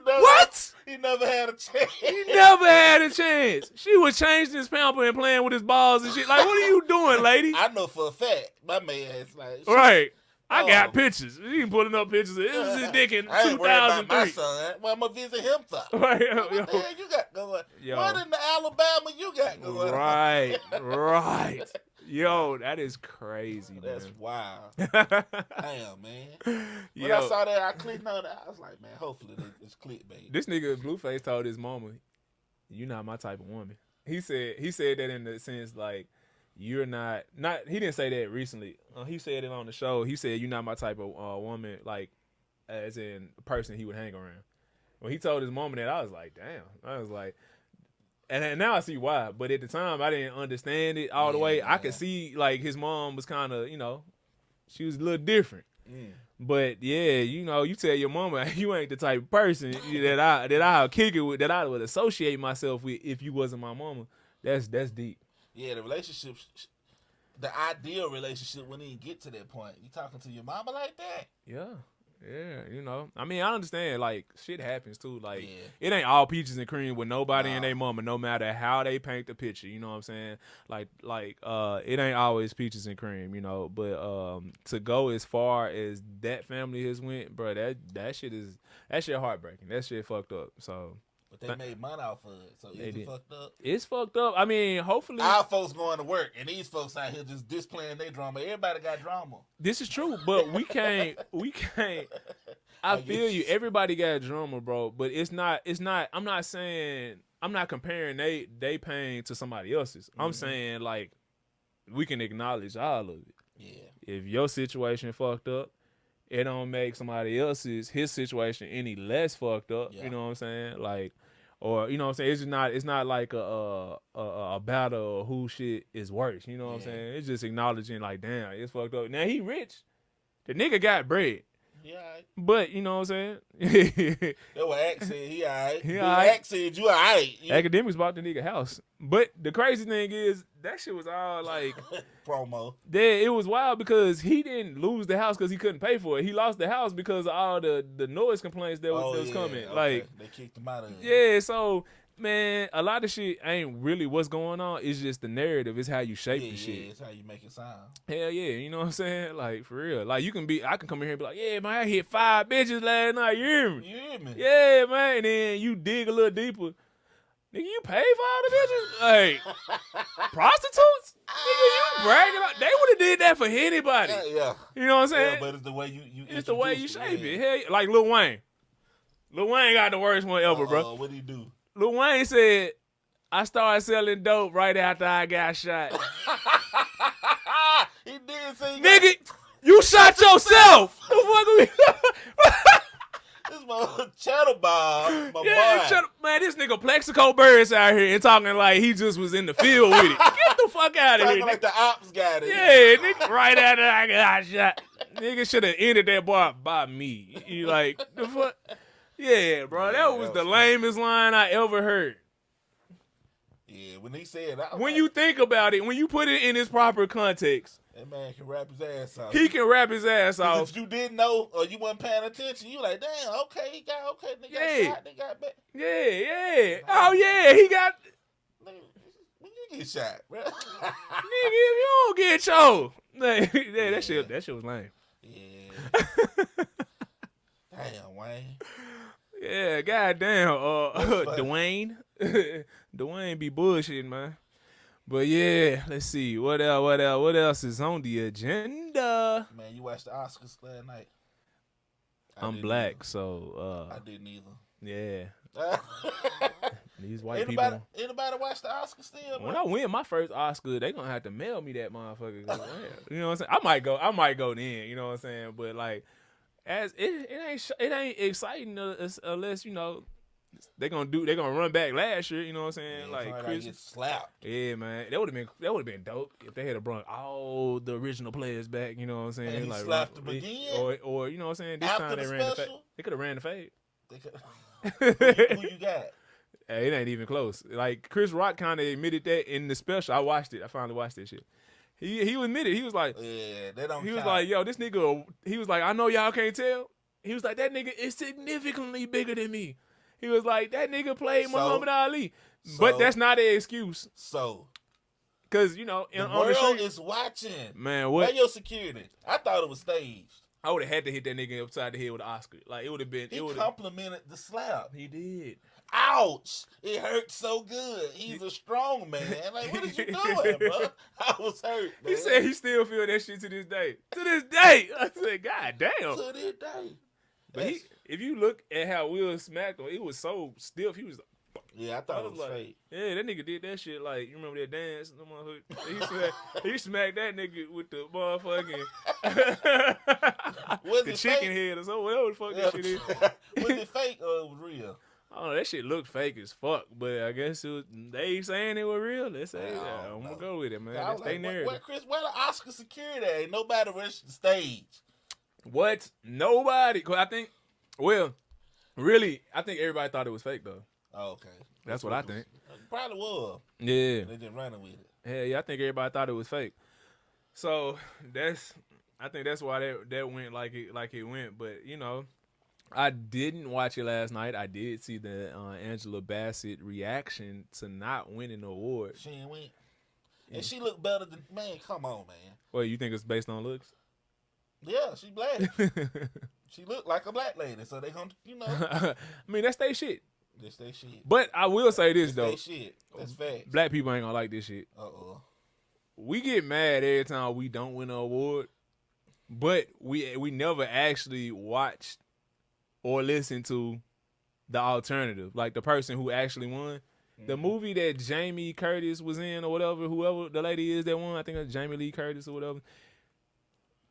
What? He never had a chance. He never had a chance. She was changing his pamper and playing with his balls and shit. Like, what are you doing, lady? I know for a fact. My man is like... Right. I got pictures. She pulling up pictures. It was his dick in 2003. I ain't worried about my son. Well, I'm going to visit him for. Right. What the hell you got going? What in the Alabama you got going? Right. Yo, that is crazy, man. That's wild. Damn, man. When I saw that, I clicked on it. I was like, man, hopefully it's clickbait. This nigga Blueface told his mama, "You not my type of woman." He said that in the sense like, you're not. He didn't say that recently. He said it on the show. He said, "You're not my type of woman," like as in a person he would hang around. When he told his mama that, I was like, damn. I was like. And now I see why, but at the time I didn't understand it all the way. Yeah. I could see like his mom was kind of, she was a little different. But yeah, you tell your mama you ain't the type of person that I'll kick it with, that I would associate myself with if you wasn't my mama. That's deep. Yeah, the ideal relationship wouldn't even get to that point. You talking to your mama like that? Yeah. Yeah, you know. I mean, I understand, like, shit happens, too. Like, Yeah. it ain't all peaches and cream with nobody Nah. and their mama, no matter how they paint the picture, you know what I'm saying? It ain't always peaches and cream, you know. But to go as far as that family has went, bro, that shit heartbreaking. That shit fucked up, so. But they made money off of it, so is it fucked up? It's fucked up. I mean, hopefully our folks going to work, and these folks out here just displaying their drama. Everybody got drama. This is true, but we can't. I feel you. Everybody got drama, bro. But it's not. I'm not saying. I'm not comparing they pain to somebody else's. I'm saying, like, we can acknowledge all of it. Yeah. If your situation fucked up, it don't make somebody else's his situation any less fucked up. Yeah. You know what I'm saying? Like, or you know what I'm saying? It's not like a battle of who shit is worse. You know what I'm saying? It's just acknowledging, like, damn, it's fucked up. Now he rich. The nigga got bread. Yeah, right. But you know what I'm saying? That what Ack said. He alright. He alright. Ack said you alright. Academics bought the nigga house. But the crazy thing is that shit was all like promo. It was wild because he didn't lose the house because he couldn't pay for it. He lost the house because of all the noise complaints that was coming. Okay. Like they kicked him out of it. Yeah, so man, a lot of shit ain't really what's going on. It's just the narrative. It's how you shape the shit. Yeah, it's how you make it sound. Hell yeah, you know what I'm saying? Like, for real. Like, I can come in here and be like, yeah, man, I hit 5 bitches last night. You hear me? You hear me? Yeah, man. And then you dig a little deeper. Nigga, you pay for all the bitches? Like, prostitutes? Nigga, you bragging about. They would have did that for anybody. Yeah. You know what I'm saying? Yeah, but it's the way you it's the way you shape it. Hell, like Lil Wayne. Lil Wayne got the worst one ever, bro. What'd he do? Lil Wayne said, I started selling dope right after I got shot. He did say nigga, you shot yourself. The fuck are we This my Cheddar Bob, my boy. Man, this nigga Plexico Burris out here and talking like he just was in the field with it. Get the fuck out of here. Talking like the ops got it. Yeah, nigga, right after I got shot. Nigga should have ended that boy by me. You like, the fuck? Yeah, bro, that was the lamest line I ever heard. Yeah, when he said that. When you think about it, when you put it in its proper context. That man can rap his ass off. He can rap his ass off. If you didn't know or you wasn't paying attention, you like, damn, okay, they got shot, they got back. Yeah. Oh, yeah, he got. When you get shot, bro. Nigga, if you don't get chose. Yeah, that shit was lame. Yeah. Damn, Wayne. Yeah, goddamn. Dwayne. Dwayne be bullshitting, man. But yeah, let's see. What else is on the agenda? Man, you watched the Oscars last night? I'm black, so I didn't either. Yeah. These white people. Anybody watch the Oscars still, bro? When I win my first Oscar, they gonna have to mail me that motherfucker. You know what I'm saying? I might go then, you know what I'm saying? But like, as it ain't exciting unless, you know, they gonna run back last year, you know what I'm saying? Yeah, like Chris get slapped. Yeah, man. That would have been dope if they had brought all the original players back, you know what I'm saying? And he like slapped them again. Or you know what I'm saying? This after time the they ran the fade. special? They could have ran the fade. Who you got? Hey, it ain't even close. Like Chris Rock kind of admitted that in the special. I finally watched that shit. He admitted. He was like, yeah, they don't. He was like, yo, this nigga. He was like, I know y'all can't tell. He was like, that nigga is significantly bigger than me. He was like, that nigga played Muhammad Ali. But that's not an excuse. So. Because, you know, the world is watching. Man, what? Where your security? I thought it was staged. I would have had to hit that nigga upside the head with an Oscar. Like, it would have been. He complimented the slap. He did. Ouch. It hurt so good. He's a strong man. Like, what is you doing, bro? I was hurt, man. He said he still feel that shit to this day. To this day. I said, God damn. To this day. But if you look at how Will smacked him, it was so stiff. He was like, yeah, I thought it was like, fake. Yeah, that nigga did that shit. Like, you remember that dance? He smacked that nigga with the motherfucking the chicken fake? Head or something. Whatever the fuck that shit is. Was it fake or it was real? I don't know. That shit looked fake as fuck. But I guess they saying it was real. Let's say I'm going to go with it, man. That's their narrative. Chris, where the Oscar security? Ain't nobody rushed the stage. What? Nobody. Cause I think, really, I think everybody thought it was fake, though. Oh, okay. That's what I think. Probably was. Yeah. They just running with it. Hell yeah, I think everybody thought it was fake. So I think that's why that went like it went. But you know, I didn't watch it last night. I did see the Angela Bassett reaction to not winning the award. She ain't win. And she looked better than, man, come on, man. Well, you think it's based on looks? Yeah, she black. She looked like a black lady, so they gonna, you know. I mean, that's their shit. That's their shit. But I will say this, though. That's their shit. That's facts. Black people ain't gonna like this shit. We get mad every time we don't win an award, but we never actually watched or listened to the alternative, like the person who actually won. The movie that Jamie Curtis was in or whatever, whoever the lady is that won, I think it's Jamie Lee Curtis or whatever.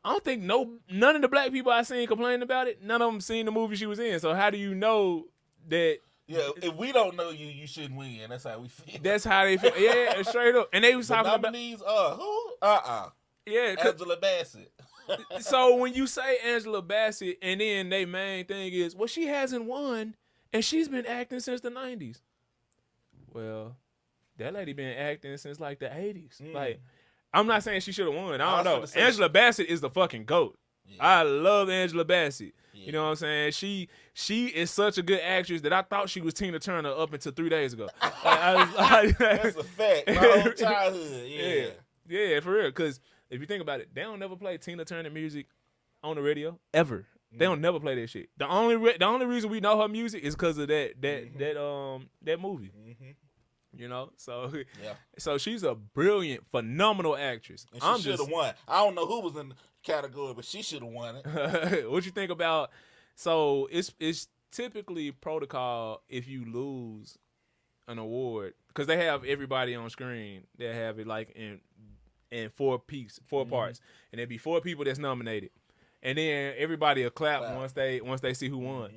I don't think none of the black people I seen complain about it. None of them seen the movie she was in. So how do you know that? Yeah, if we don't know you, you shouldn't win. That's how we feel. That's how they feel. Yeah, straight up. And they was talking about nominees are who? Yeah, Angela Bassett. So when you say Angela Bassett, and then their main thing is, well, she hasn't won, and she's been acting since the 90s. Well, that lady been acting since like the 80s. Like, I'm not saying she should have won. I don't know. Angela Bassett is the fucking GOAT. Yeah. I love Angela Bassett. Yeah. You know what I'm saying? She is such a good actress that I thought she was Tina Turner up until 3 days ago. That's a fact. My whole childhood. Yeah, for real. Because if you think about it, they don't never play Tina Turner music on the radio ever. They don't never play that shit. The only reason we know her music is because of that movie. You know, so so she's a brilliant, phenomenal actress. And she should have won. I don't know who was in the category, but she should have won it. What you think about? So it's typically protocol if you lose an award because they have everybody on screen. They have it like in four parts, and there'd be 4 people that's nominated. And then everybody will clap once they see who won.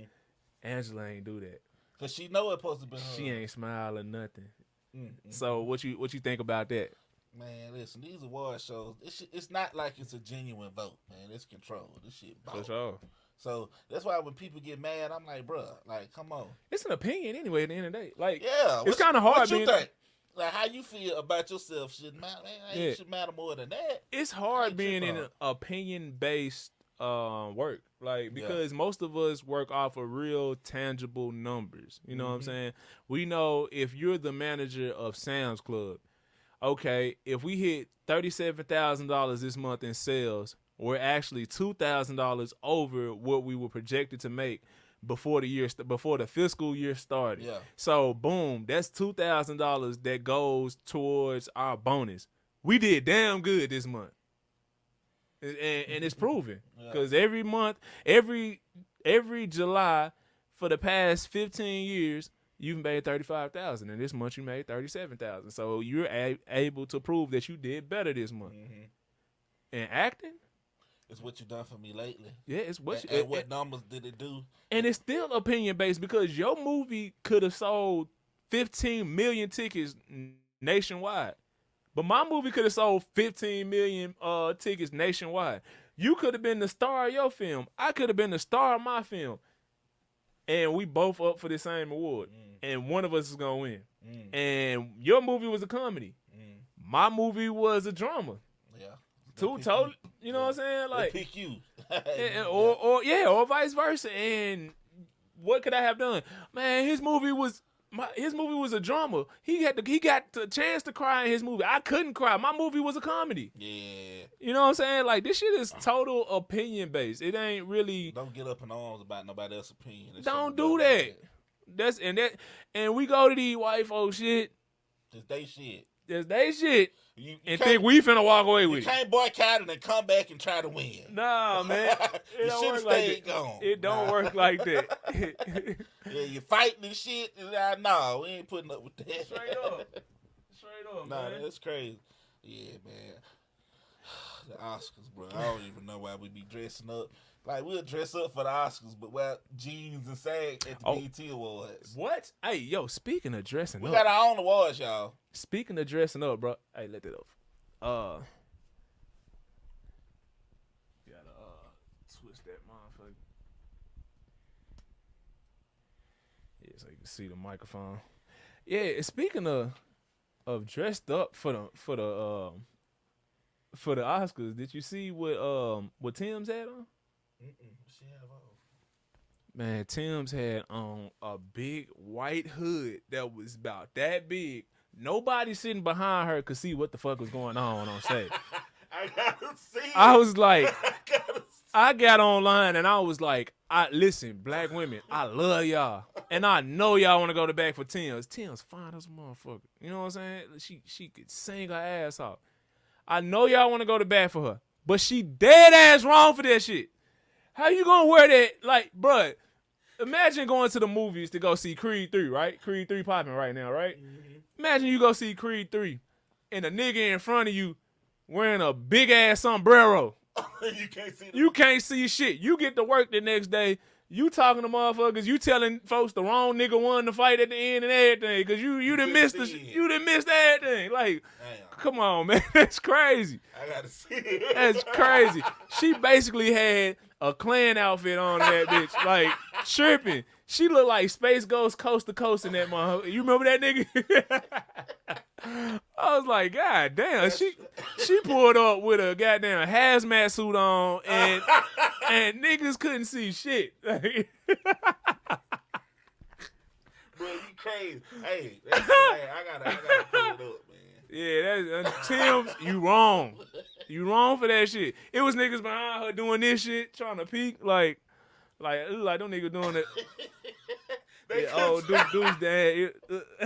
Angela ain't do that. Cause she know it's supposed to be her. She ain't smile or nothing. So what you think about that? Man, listen, these award shows, it's not like it's a genuine vote, man. It's controlled. This shit vote. For sure. So that's why when people get mad, I'm like, bruh, like, come on. It's an opinion anyway at the end of the day. Like, yeah, it's kind of hard. What you think? Like, how you feel about yourself shouldn't matter. Man, it should matter more than that. It's hard being in an opinion-based work, like, because most of us work off of real tangible numbers. You know what I'm saying? We know if you're the manager of Sam's Club, okay, if we hit $37,000 this month in sales, we're actually $2,000 over what we were projected to make before the fiscal year started. Yeah. So boom, that's $2,000 that goes towards our bonus. We did damn good this month. And it's proven because every month, every July for the past 15 years, you've made $35,000, and this month you made $37,000. So you're able to prove that you did better this month. And acting, it's what you done for me lately. Yeah, it's what. And what numbers did it do? And it's still opinion based because your movie could have sold 15 million tickets nationwide. But my movie could have sold 15 million tickets nationwide. You could have been the star of your film. I could have been the star of my film. And we both up for the same award. And one of us is going to win. And your movie was a comedy. My movie was a drama. Yeah. Two totally, you know what I'm saying? Like, they pick you. or vice versa. And what could I have done? Man, his movie was a drama. He got the chance to cry in his movie. I couldn't cry. My movie was a comedy. Yeah. You know what I'm saying? Like, this shit is total opinion based. It ain't really. Don't get up in arms about nobody else's opinion. Don't do that. And we go to these white folks shit. It's they shit. It's they shit. You think we finna walk away with it. You can't boycott it and come back and try to win. Nah, man. It don't work like that. It don't work like that. Yeah, you fighting this shit. No, we ain't putting up with that. Straight up, nah, man. That's crazy. Yeah, man. The Oscars, bro. I don't even know why we be dressing up. Like, we'll dress up for the Oscars, but wear jeans and sag at the BET Awards. What? Hey, yo, speaking of dressing up. We got our own awards, y'all. Speaking of dressing up, bro. Hey, let that off. Gotta switch that motherfucker. Yeah, so you can see the microphone. Yeah, speaking of dressed up for the for the Oscars, did you see what Tim's had on? She have on. Man, Tim's had on a big white hood that was about that big. Nobody sitting behind her could see what the fuck was going on stage. I gotta see it. I was like, I got online and I was like, listen, black women, I love y'all. And I know y'all want to go to back for Tim's. Tim's fine as a motherfucker. You know what I'm saying? She could sing her ass off. I know y'all want to go to bat for her. But she dead ass wrong for that shit. How you gonna wear that? Like, bruh, imagine going to the movies to go see Creed 3, right? Creed 3 popping right now, right? Mm-hmm. Imagine you go see Creed 3 and a nigga in front of you wearing a big ass sombrero. You can't see shit. You get to work the next day. You talking to motherfuckers. You telling folks the wrong nigga won the fight at the end and everything because you done missed everything. Like, damn. Come on, man. That's crazy. I gotta see it. That's crazy. She basically had a Klan outfit on that bitch, like tripping. She looked like Space Ghost Coast to Coast in that motherfucker. You remember that nigga? I was like, God damn. She pulled up with a goddamn hazmat suit on and niggas couldn't see shit. Bro, you crazy. Hey, I gotta pull it up, man. Yeah, that's Tim's, you wrong. You wrong for that shit. It was niggas behind her doing this shit, trying to peek, like them niggas doing it. Dude's dad.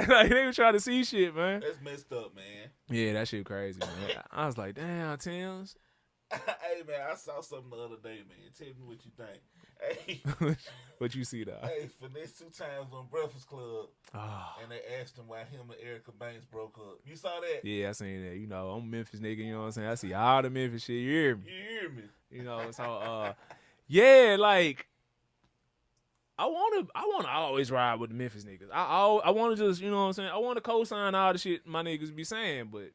Like, they were trying to see shit, man. That's messed up, man. Yeah, that shit crazy, man. I was like, damn, Tim's. Hey, man, I saw something the other day, man. Tell me what you think. Hey. What you see, though? Hey, Finesse 2 times on Breakfast Club. Oh. And they asked him why him and Erica Banks broke up. You saw that? Yeah, I seen that. You know, I'm a Memphis nigga, you know what I'm saying? I see all the Memphis shit. You hear me? You hear me? You know, so, yeah, like, I want to always ride with the Memphis niggas. I want to just, you know what I'm saying? I want to co-sign all the shit my niggas be saying, but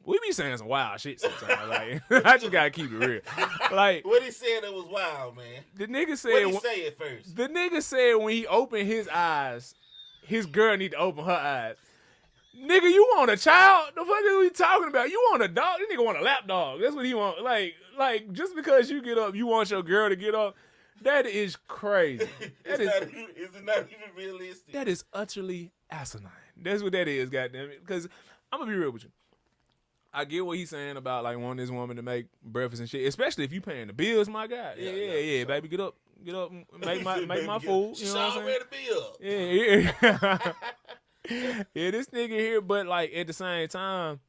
we be saying some wild shit sometimes. Like, I just gotta keep it real. Like, what he said that was wild, man. The nigga said. What he say at first? The nigga said when he opened his eyes, his girl need to open her eyes. Nigga, you want a child? The fuck is we talking about? You want a dog? This nigga want a lap dog. That's what he want. Like just because you get up, you want your girl to get up. That is crazy. Is it not even realistic? That is utterly asinine. That's what that is, goddamn it. Because I'm gonna be real with you. I get what he's saying about like wanting this woman to make breakfast and shit, especially if you paying the bills, my God. Yeah, baby, get up, make my food. You know what I'm saying? Ready to be up. Yeah. Yeah, this nigga here, but like at the same time,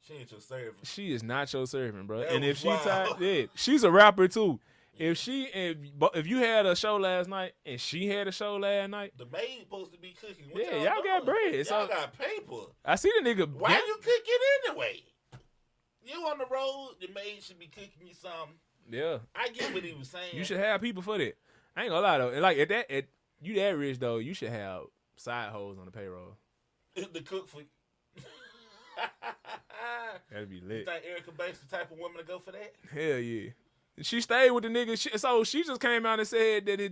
she ain't your servant. She is not your servant, bro. That and if she tired, she's a rapper too. If you had a show last night and she had a show last night, the maid supposed to be cooking. What y'all got bread. Y'all got paper. I see the nigga. Why you cooking anyway? You on the road, the maid should be cooking you something. Yeah, I get what he was saying. You should have people for that. I ain't gonna lie though. Like you that rich though, you should have side hoes on the payroll. The cook for. That'd be lit. You think Erica Banks the type of woman to go for that? Hell yeah. She stayed with the nigga, so she just came out and said that his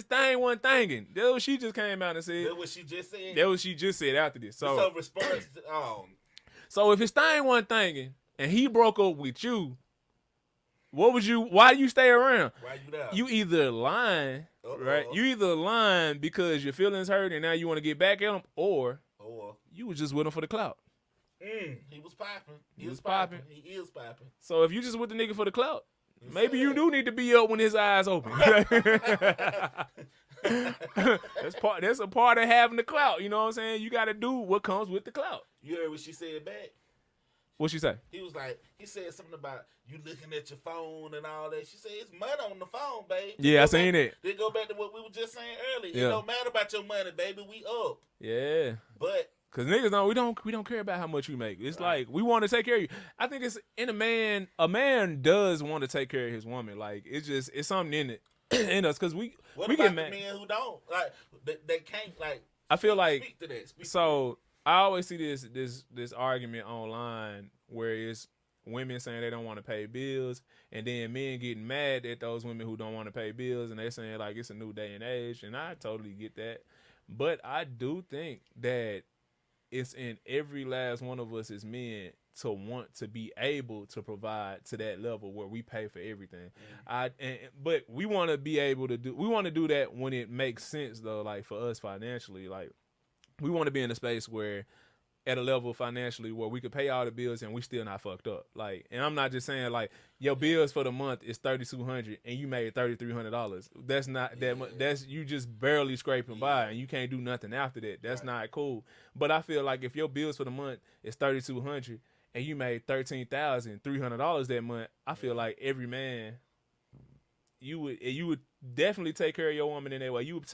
thing wasn't thinging. That's what she just came out and said. That's what she just said? That what she just said after this. So response to, So if his thing wasn't thinging and he broke up with you, why you stay around? Why you there? You either lying, right? You either lying because your feelings hurt and now you want to get back at him, or you was just with him for the clout. He was popping. He is popping. So if you just with the nigga for the clout, maybe you do need to be up when his eyes open. That's a part of having the clout. You know what I'm saying? You got to do what comes with the clout. You heard what she said back? What she say? He said something about you looking at your phone and all that. She said it's money on the phone, babe. Yeah, I seen it. They go back to what we were just saying earlier. Yeah. It don't matter about your money, baby. We up. Yeah. But cause niggas we don't care about how much you make. It's right. Like we want to take care of you. I think it's in a man does want to take care of his woman. Like it's something in it in us because we get mad. Men who don't like they can't like. I feel like speak to that. So I always see this argument online where it's women saying they don't want to pay bills, and then men getting mad at those women who don't want to pay bills, and they're saying like it's a new day and age, and I totally get that. But I do think that it's in every last one of us as men to want to be able to provide to that level where we pay for everything. But we want to be able to do that when it makes sense though, like for us financially. Like we want to be in a space where at a level financially where we could pay all the bills and we still not fucked up. Like, and I'm not just saying like your bills for the month is $3,200 and you made $3,300. That's not that much. That's you just barely scraping by and you can't do nothing after that. That's not cool. But I feel like if your bills for the month is $3,200 and you made $13,300 that month, I feel like every man you would definitely take care of your woman in that way. You would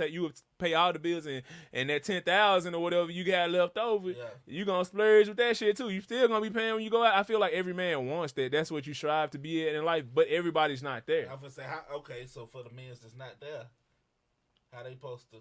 pay all the bills and that $10,000 or whatever you got left over. Yeah. You gonna splurge with that shit too. You still gonna be paying when you go out. I feel like every man wants that. That's what you strive to be at in life. But everybody's not there. I would say, okay, so for the men that's not there, how they supposed to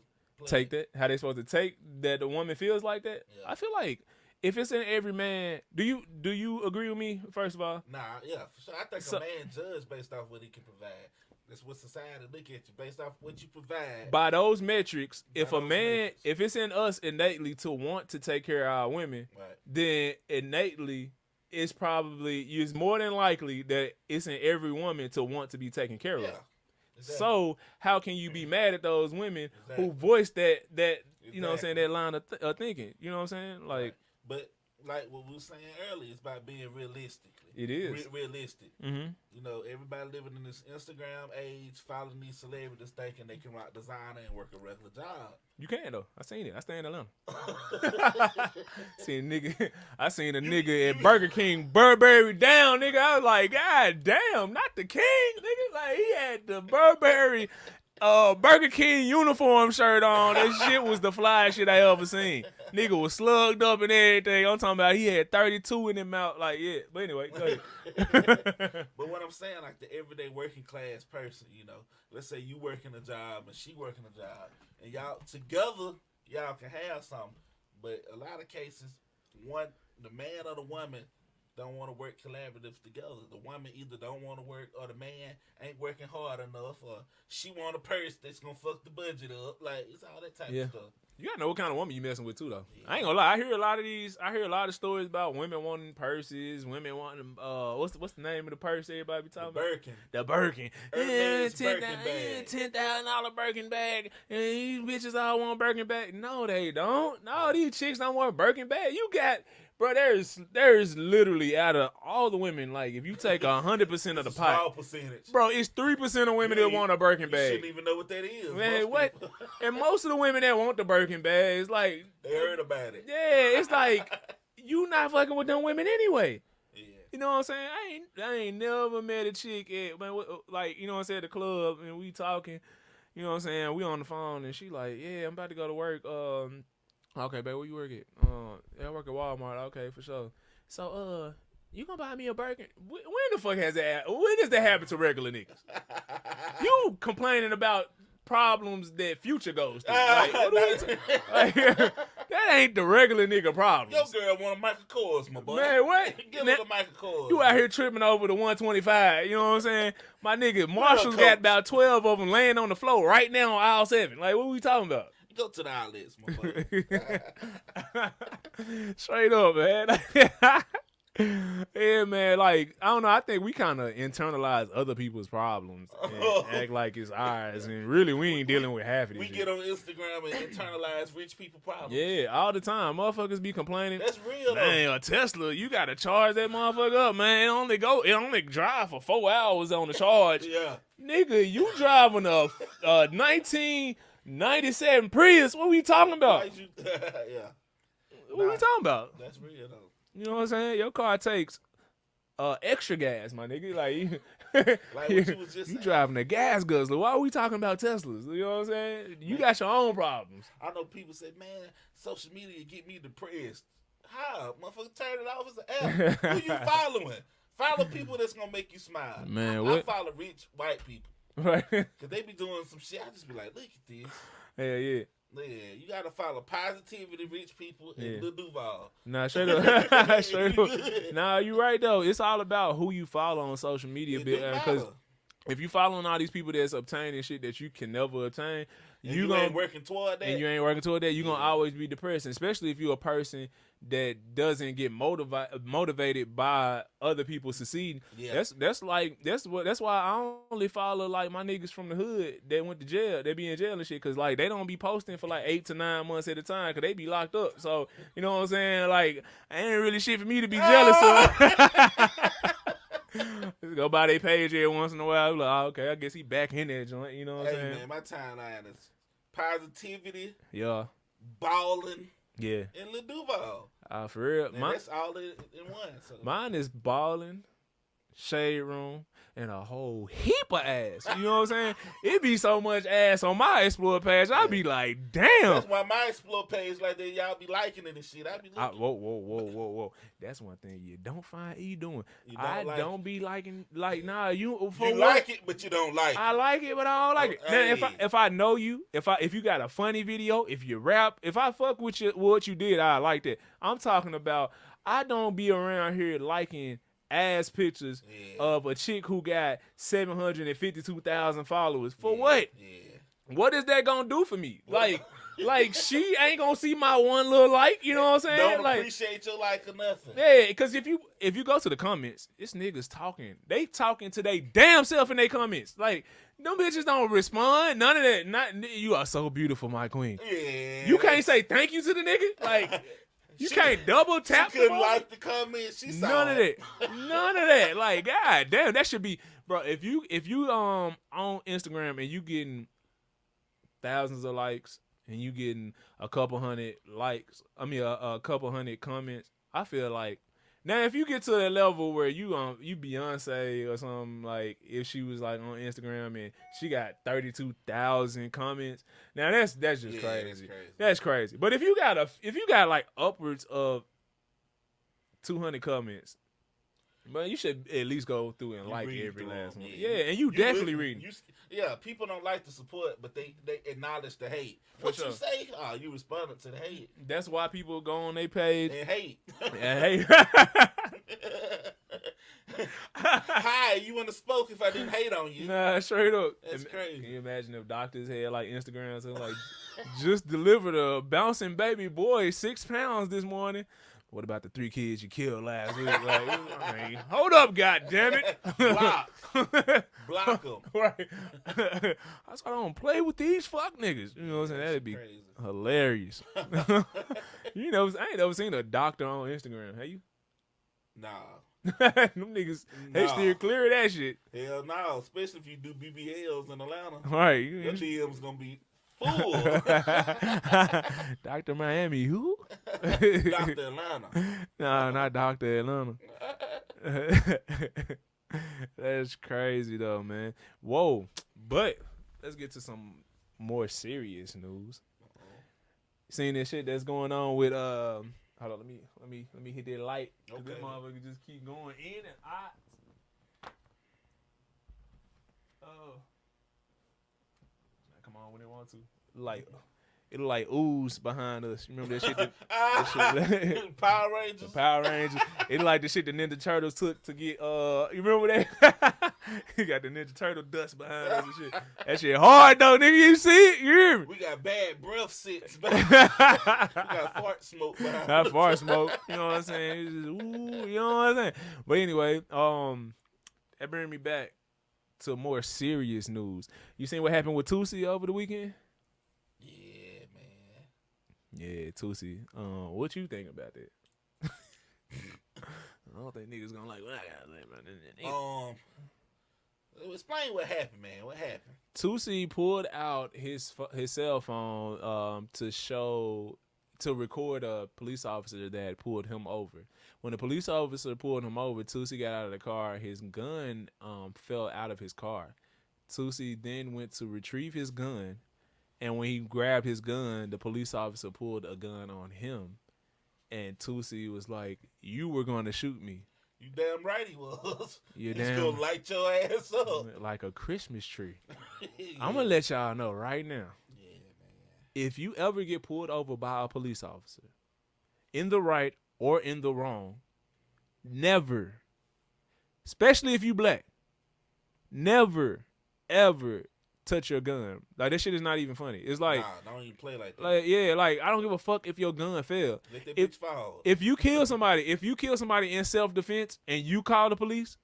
take that? How they supposed to take that the woman feels like that? Yeah. I feel like if it's in every man, do you agree with me? First of all, nah, yeah, for sure. I think a man judged based off what he can provide. That's what society look at you based off what you provide. By those metrics, if it's in us innately to want to take care of our women, then innately it's more than likely that it's in every woman to want to be taken care of. Exactly. So how can you be mad at those women who voice that you know what I'm saying, that line of thinking? You know what I'm saying? Like, but like what we were saying earlier, it's about being realistic. It is realistic. Mm-hmm. You know, everybody living in this Instagram age, following these celebrities, thinking they can rock designer and work a regular job. You can though. I seen it. I stay in Atlanta. I seen a nigga at Burger King, Burberry down, nigga. I was like, God damn, not the king, nigga. Like he had the Burberry Burger King uniform shirt on. That shit was the flyest shit I ever seen. Nigga was slugged up and everything. I'm talking about he had 32 in his mouth. Like, yeah. But anyway, go ahead. But what I'm saying, like the everyday working class person, you know, let's say you working a job and she working a job, and y'all together, y'all can have something. But a lot of cases, the man or the woman don't want to work collaborative together. The woman either don't want to work or the man ain't working hard enough, or she want a purse that's gonna fuck the budget up. Like, it's all that type of stuff. You gotta know what kind of woman you messing with too, though. Yeah. I ain't gonna lie. I hear a lot of stories about women wanting purses, women wanting what's the name of the purse everybody be talking about? The Birkin. $10,000 Birkin bag. And these bitches all want Birkin bag. No, they don't. No, these chicks don't want Birkin bag. You got. Bro, there's literally out of all the women, like if you take 100% of the pie, small percentage. Bro, it's 3% of women that want a Birkin bag. You shouldn't even know what that is. Man, what? And most of the women that want the Birkin bag, it's like they heard about it. Yeah, it's like you not fucking with them women anyway. Yeah. You know what I'm saying? I ain't never met a chick at, man, like, you know what I'm saying, at the club and we talking. You know what I'm saying? We on the phone and she like, yeah, I'm about to go to work. Okay, babe, where you work at? Yeah, I work at Walmart. Okay, for sure. So, you gonna buy me a Birkin? When the fuck has that? When does that happen to regular niggas? You complaining about problems that Future goes through. Like, that ain't the regular nigga problem. Your girl want a Michael Kors, my boy. Man, what? Give her a Michael Kors. You out here tripping over the 125. You know what I'm saying? My nigga, Marshall's got about 12 of them laying on the floor right now on aisle 7. Like, what we talking about? Go to the outlets, motherfucker. Straight up, man. Yeah, man. Like, I don't know. I think we kind of internalize other people's problems and act like it's ours, and really we ain't dealing with half of this. We get on Instagram and internalize rich people problems. Yeah, all the time. Motherfuckers be complaining. That's real, man. A Tesla, you gotta charge that motherfucker up, man. It only drive for 4 hours on the charge. Yeah, nigga, you driving a 1997 Prius. What we talking about? Yeah. What we talking about? That's real though. You know what I'm saying? Your car takes extra gas, my nigga. Like what you was just saying. Driving a gas guzzler. Why are we talking about Teslas? You know what I'm saying? You got your own problems. I know people say, man, social media get me depressed. How? Motherfucker, turn it off as an app. Who you following? Follow people that's gonna make you smile. Man, I follow rich white people. Right. Cause they be doing some shit. I just be like, look at this. Yeah. Yeah, you gotta follow positivity, rich people, and Lil Duval. Nah, straight up. Straight up. Nah, you right though. It's all about who you follow on social media, because if you following all these people that's obtaining shit that you can never obtain, you ain't working toward that. You're gonna always be depressed, especially if you're a person that doesn't get motivated by other people succeeding. Yeah. That's why I only follow like my niggas from the hood that went to jail. They be in jail and shit because like they don't be posting for like 8 to 9 months at a time because they be locked up. So you know what I'm saying? Like ain't really shit for me to be jealous of. Go by their page every once in a while. Like, oh, okay, I guess he back in that joint. You know what I'm saying? Man, my timeline is positivity. Yeah. Balling. Yeah. And Lil Duval. For real. That's all in one. So. Mine is balling, shade room, and a whole heap of ass. You know what I'm saying? It be so much ass on my Explore page. I be like, damn. That's why my Explore page like that. Y'all be liking it and shit. I be looking. Whoa. That's one thing you don't find E doing. I don't be liking, like, nah, you like it, but you don't like it. I like it, but I don't like it. Now, if I know you, if you got a funny video, if you rap, if I fuck with you, what you did, I like that. I'm talking about, I don't be around here liking ass pictures of a chick who got 752,000 followers. For what? Yeah. What is that gonna do for me? Like she ain't gonna see my one little like, you know what I'm saying? Don't appreciate your like or nothing. Yeah, because if you go to the comments, it's niggas talking. They talking to they damn self in their comments. Like, them bitches don't respond. None of that. Not you are so beautiful, my queen. Yeah. You can't say thank you to the nigga. Like, you can't double tap. She couldn't like the comment. She saw none of that. None of that. Like, god damn, that should be, bro. If you on Instagram and you getting thousands of likes and you getting a couple hundred likes, a couple hundred comments, I feel like now if you get to that level where you Beyonce or something, like if she was like on Instagram and she got 32,000 comments, now that's just crazy. That's crazy. But if you got like upwards of 200 comments, man, you should at least go through and like every last one. Yeah, and you definitely reading. People don't like the support, but they acknowledge the hate. What you say? Oh, you responded to the hate. That's why people go on their page and hate. And hate. Hi, you wouldn't have spoke if I didn't hate on you. Nah, straight up. That's crazy. Can you imagine if doctors had like Instagram so like just delivered a bouncing baby boy 6 pounds this morning? What about the 3 kids you killed last week? Like, I mean, hold up, goddammit. Block them. Right. That's why I don't play with these fuck niggas. You know what I'm saying? That'd be crazy. Hilarious. You know, I ain't never seen a doctor on Instagram. Have you? Nah. Them niggas, they steer clear of that shit. Hell no, especially if you do BBLs in Atlanta. Right. Your DM's gonna be full. Dr. Miami, who? Dr. Atlanta. Nah, not Dr. Atlanta. That's crazy though, man. Whoa. But let's get to some more serious news. Seen this shit that's going on with hold on, let me hit that light. Okay. This motherfucker just keep going in and out. Come on when they want to. Like it'll like ooze behind us. You remember that shit? That shit Power Rangers. Power Rangers. It's like the shit the Ninja Turtles took to get you remember that? You got the Ninja Turtle dust behind us and shit. That shit hard though, nigga. You see it? You hear me? We got bad breath sits. We got fart smoke behind us. Not fart smoke. You know what I'm saying? It's just, ooh, you know what I'm saying? But anyway, that brings me back to more serious news. You seen what happened with Tootsie over the weekend? Yeah, man. Yeah, Tootsie. What you think about that? I don't think niggas gonna like what I gotta say about that. Explain what happened, man. What happened? Tootsie pulled out his cell phone to record a police officer that had pulled him over. When the police officer pulled him over, Tootsie got out of the car. His gun fell out of his car. Tootsie then went to retrieve his gun, and when he grabbed his gun, the police officer pulled a gun on him. And Tootsie was like, "You were going to shoot me." You damn right he was. He's gonna light your ass up like a Christmas tree. Yeah. I'm gonna let y'all know right now. Yeah, man. If you ever get pulled over by a police officer, in the right or in the wrong, never, especially if you black, never, ever touch your gun. Like, that shit is not even funny. It's like, nah, don't even play like that. Like, yeah, like, I don't give a fuck if your gun fail. Let that bitch fall. If you kill somebody in self-defense and you call the police,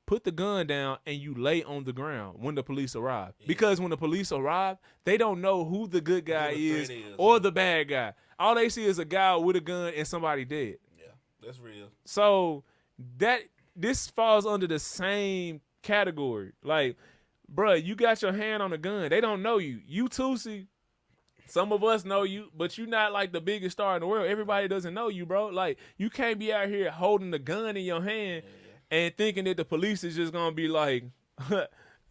put the gun down and you lay on the ground when the police arrive. Yeah. Because when the police arrive, they don't know who the good guy is or the bad guy. All they see is a guy with a gun and somebody dead. Yeah, that's real. So this falls under the same category. Like, bruh, you got your hand on a gun. They don't know you. You Tusi. Some of us know you, but you're not like the biggest star in the world. Everybody doesn't know you, bro. Like, you can't be out here holding the gun in your hand and thinking that the police is just gonna be like, hey,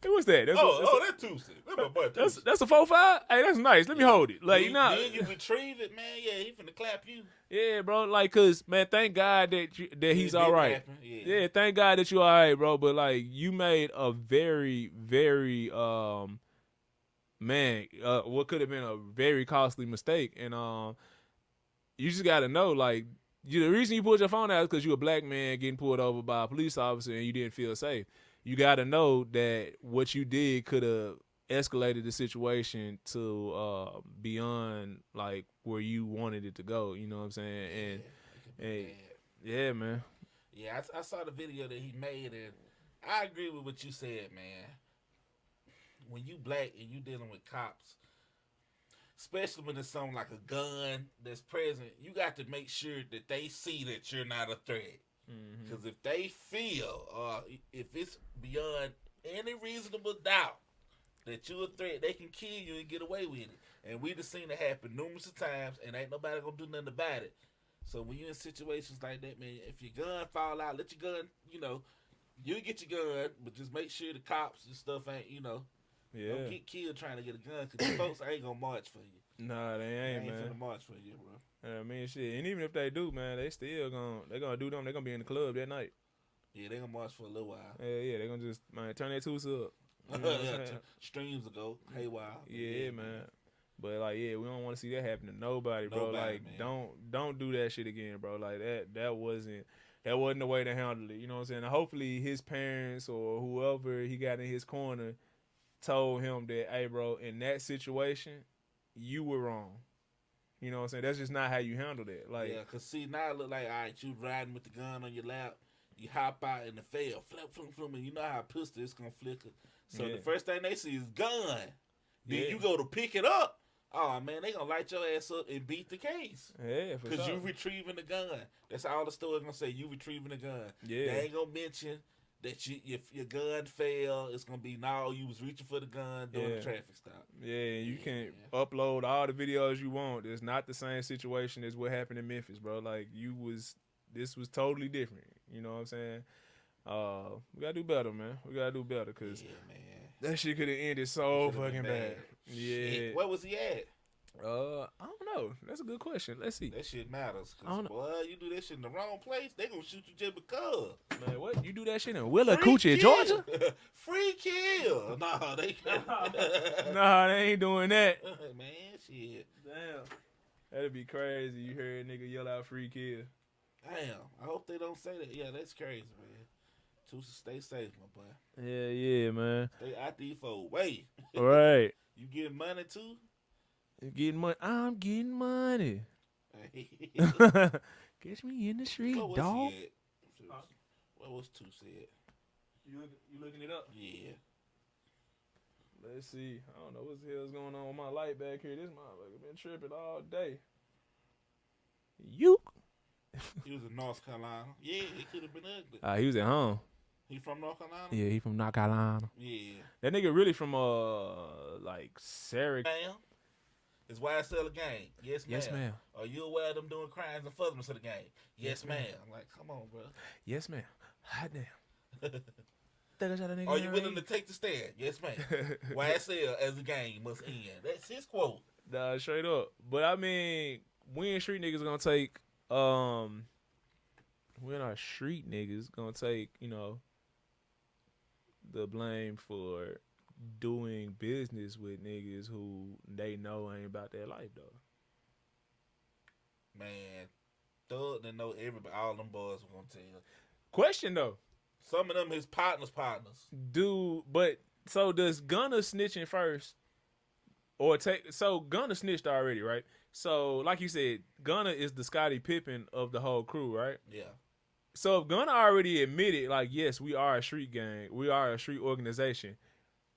what's that? That's Tusi. That's my boy Tusi. That's a 4.5? Hey, that's nice. Let me hold it. Like, then you retrieve it, man. Yeah, he finna clap you. Yeah, bro. Like, cause man, thank God that he's all right. Yeah, thank God that you all right, bro. But like, you made a very, very what could have been a very costly mistake, and you just gotta know, like, the reason you pulled your phone out is because you a black man getting pulled over by a police officer and you didn't feel safe. You gotta know that what you did could have escalated the situation to beyond like where you wanted it to go. You know what I'm saying? And yeah, man. Yeah, I saw the video that he made, and I agree with what you said, man. When you black and you dealing with cops, especially when it's something like a gun that's present, you got to make sure that they see that you're not a threat. Because if they feel, if it's beyond any reasonable doubt that you're a threat, they can kill you and get away with it. And we just seen it happen numerous of times, and ain't nobody gonna do nothing about it. So when you're in situations like that, man, if your gun fall out, let your gun, you get your gun, but just make sure the cops and stuff ain't, don't get killed trying to get a gun, because the folks ain't gonna march for you. Nah, they ain't, man. They ain't finna march for you, bro. I mean, shit. And even if they do, man, they still gonna do them. They gonna be in the club that night. Yeah, they gonna march for a little while. Yeah, they gonna just, man, turn their Tusi up. You know streams ago, haywire. Yeah, man. But like, yeah, we don't want to see that happen to nobody, bro. Like, man. Don't do that shit again, bro. Like that wasn't the way to handle it. You know what I'm saying? And hopefully his parents or whoever he got in his corner told him that, hey, bro, in that situation, you were wrong. You know what I'm saying? That's just not how you handle that. Like, yeah, because see, now it look like, all right, you riding with the gun on your lap, you hop out in the fail, flip, flip, flip, and you know how a pistol is going to flicker. So the first thing they see is gun. Then you go to pick it up. Oh, man, they going to light your ass up and beat the case. Yeah, for sure. Because you retrieving the gun. That's all the story going to say, you retrieving the gun. Yeah. They ain't going to mention that if your gun fail, it's going to be, no, you was reaching for the gun during the traffic stop. Yeah, you can upload all the videos you want. It's not the same situation as what happened in Memphis, bro. Like, this was totally different. You know what I'm saying? We got to do better, man. We got to do better, because that shit could have ended so fucking bad. Yeah. Shit. Where was he at? I don't know. That's a good question. Let's see. That shit matters. Cause, boy, you do that shit in the wrong place, they gonna shoot you just because. Man, what? You do that shit in Willacoochee, Georgia? Free kill. Nah, they Nah, they ain't doing that. Man, shit. Damn. That'd be crazy. You hear a nigga yell out free kill. Damn. I hope they don't say that. Yeah, that's crazy, man. Tusi, stay safe, my boy. Yeah, man. Stay out the E4 way. All right. You getting money too? Getting money. I'm getting money. Catch me in the street, dog. What was Tusi at? You looking it up? Yeah. Let's see. I don't know what the hell's going on with my light back here. This motherfucker been tripping all day. You. He was in North Carolina. Yeah, it could have been ugly. He was at home. He from North Carolina? Yeah, he from North Carolina. Yeah. That nigga really from like Sarah. Ma'am, is YSL a gang? Yes, ma'am. Yes, ma'am. Are you aware of them doing crimes and furtherance of the gang? Yes, ma'am. I'm like, come on, bro. Yes, ma'am. Hot damn. Are you willing to take the stand? Yes, ma'am. YSL as a gang must end. That's his quote. Nah, straight up. But I mean, we in street niggas gonna take when our street niggas gonna take, the blame for doing business with niggas who they know ain't about their life, though. Man, Thug didn't know everybody. All them boys were gonna tell. Question though. Some of them his partners. Dude, but So does Gunna snitching first, or take? So Gunna snitched already, right? So like you said, Gunna is the Scottie Pippen of the whole crew, right? Yeah. So if Gunna already admitted, like, yes, we are a street gang, we are a street organization.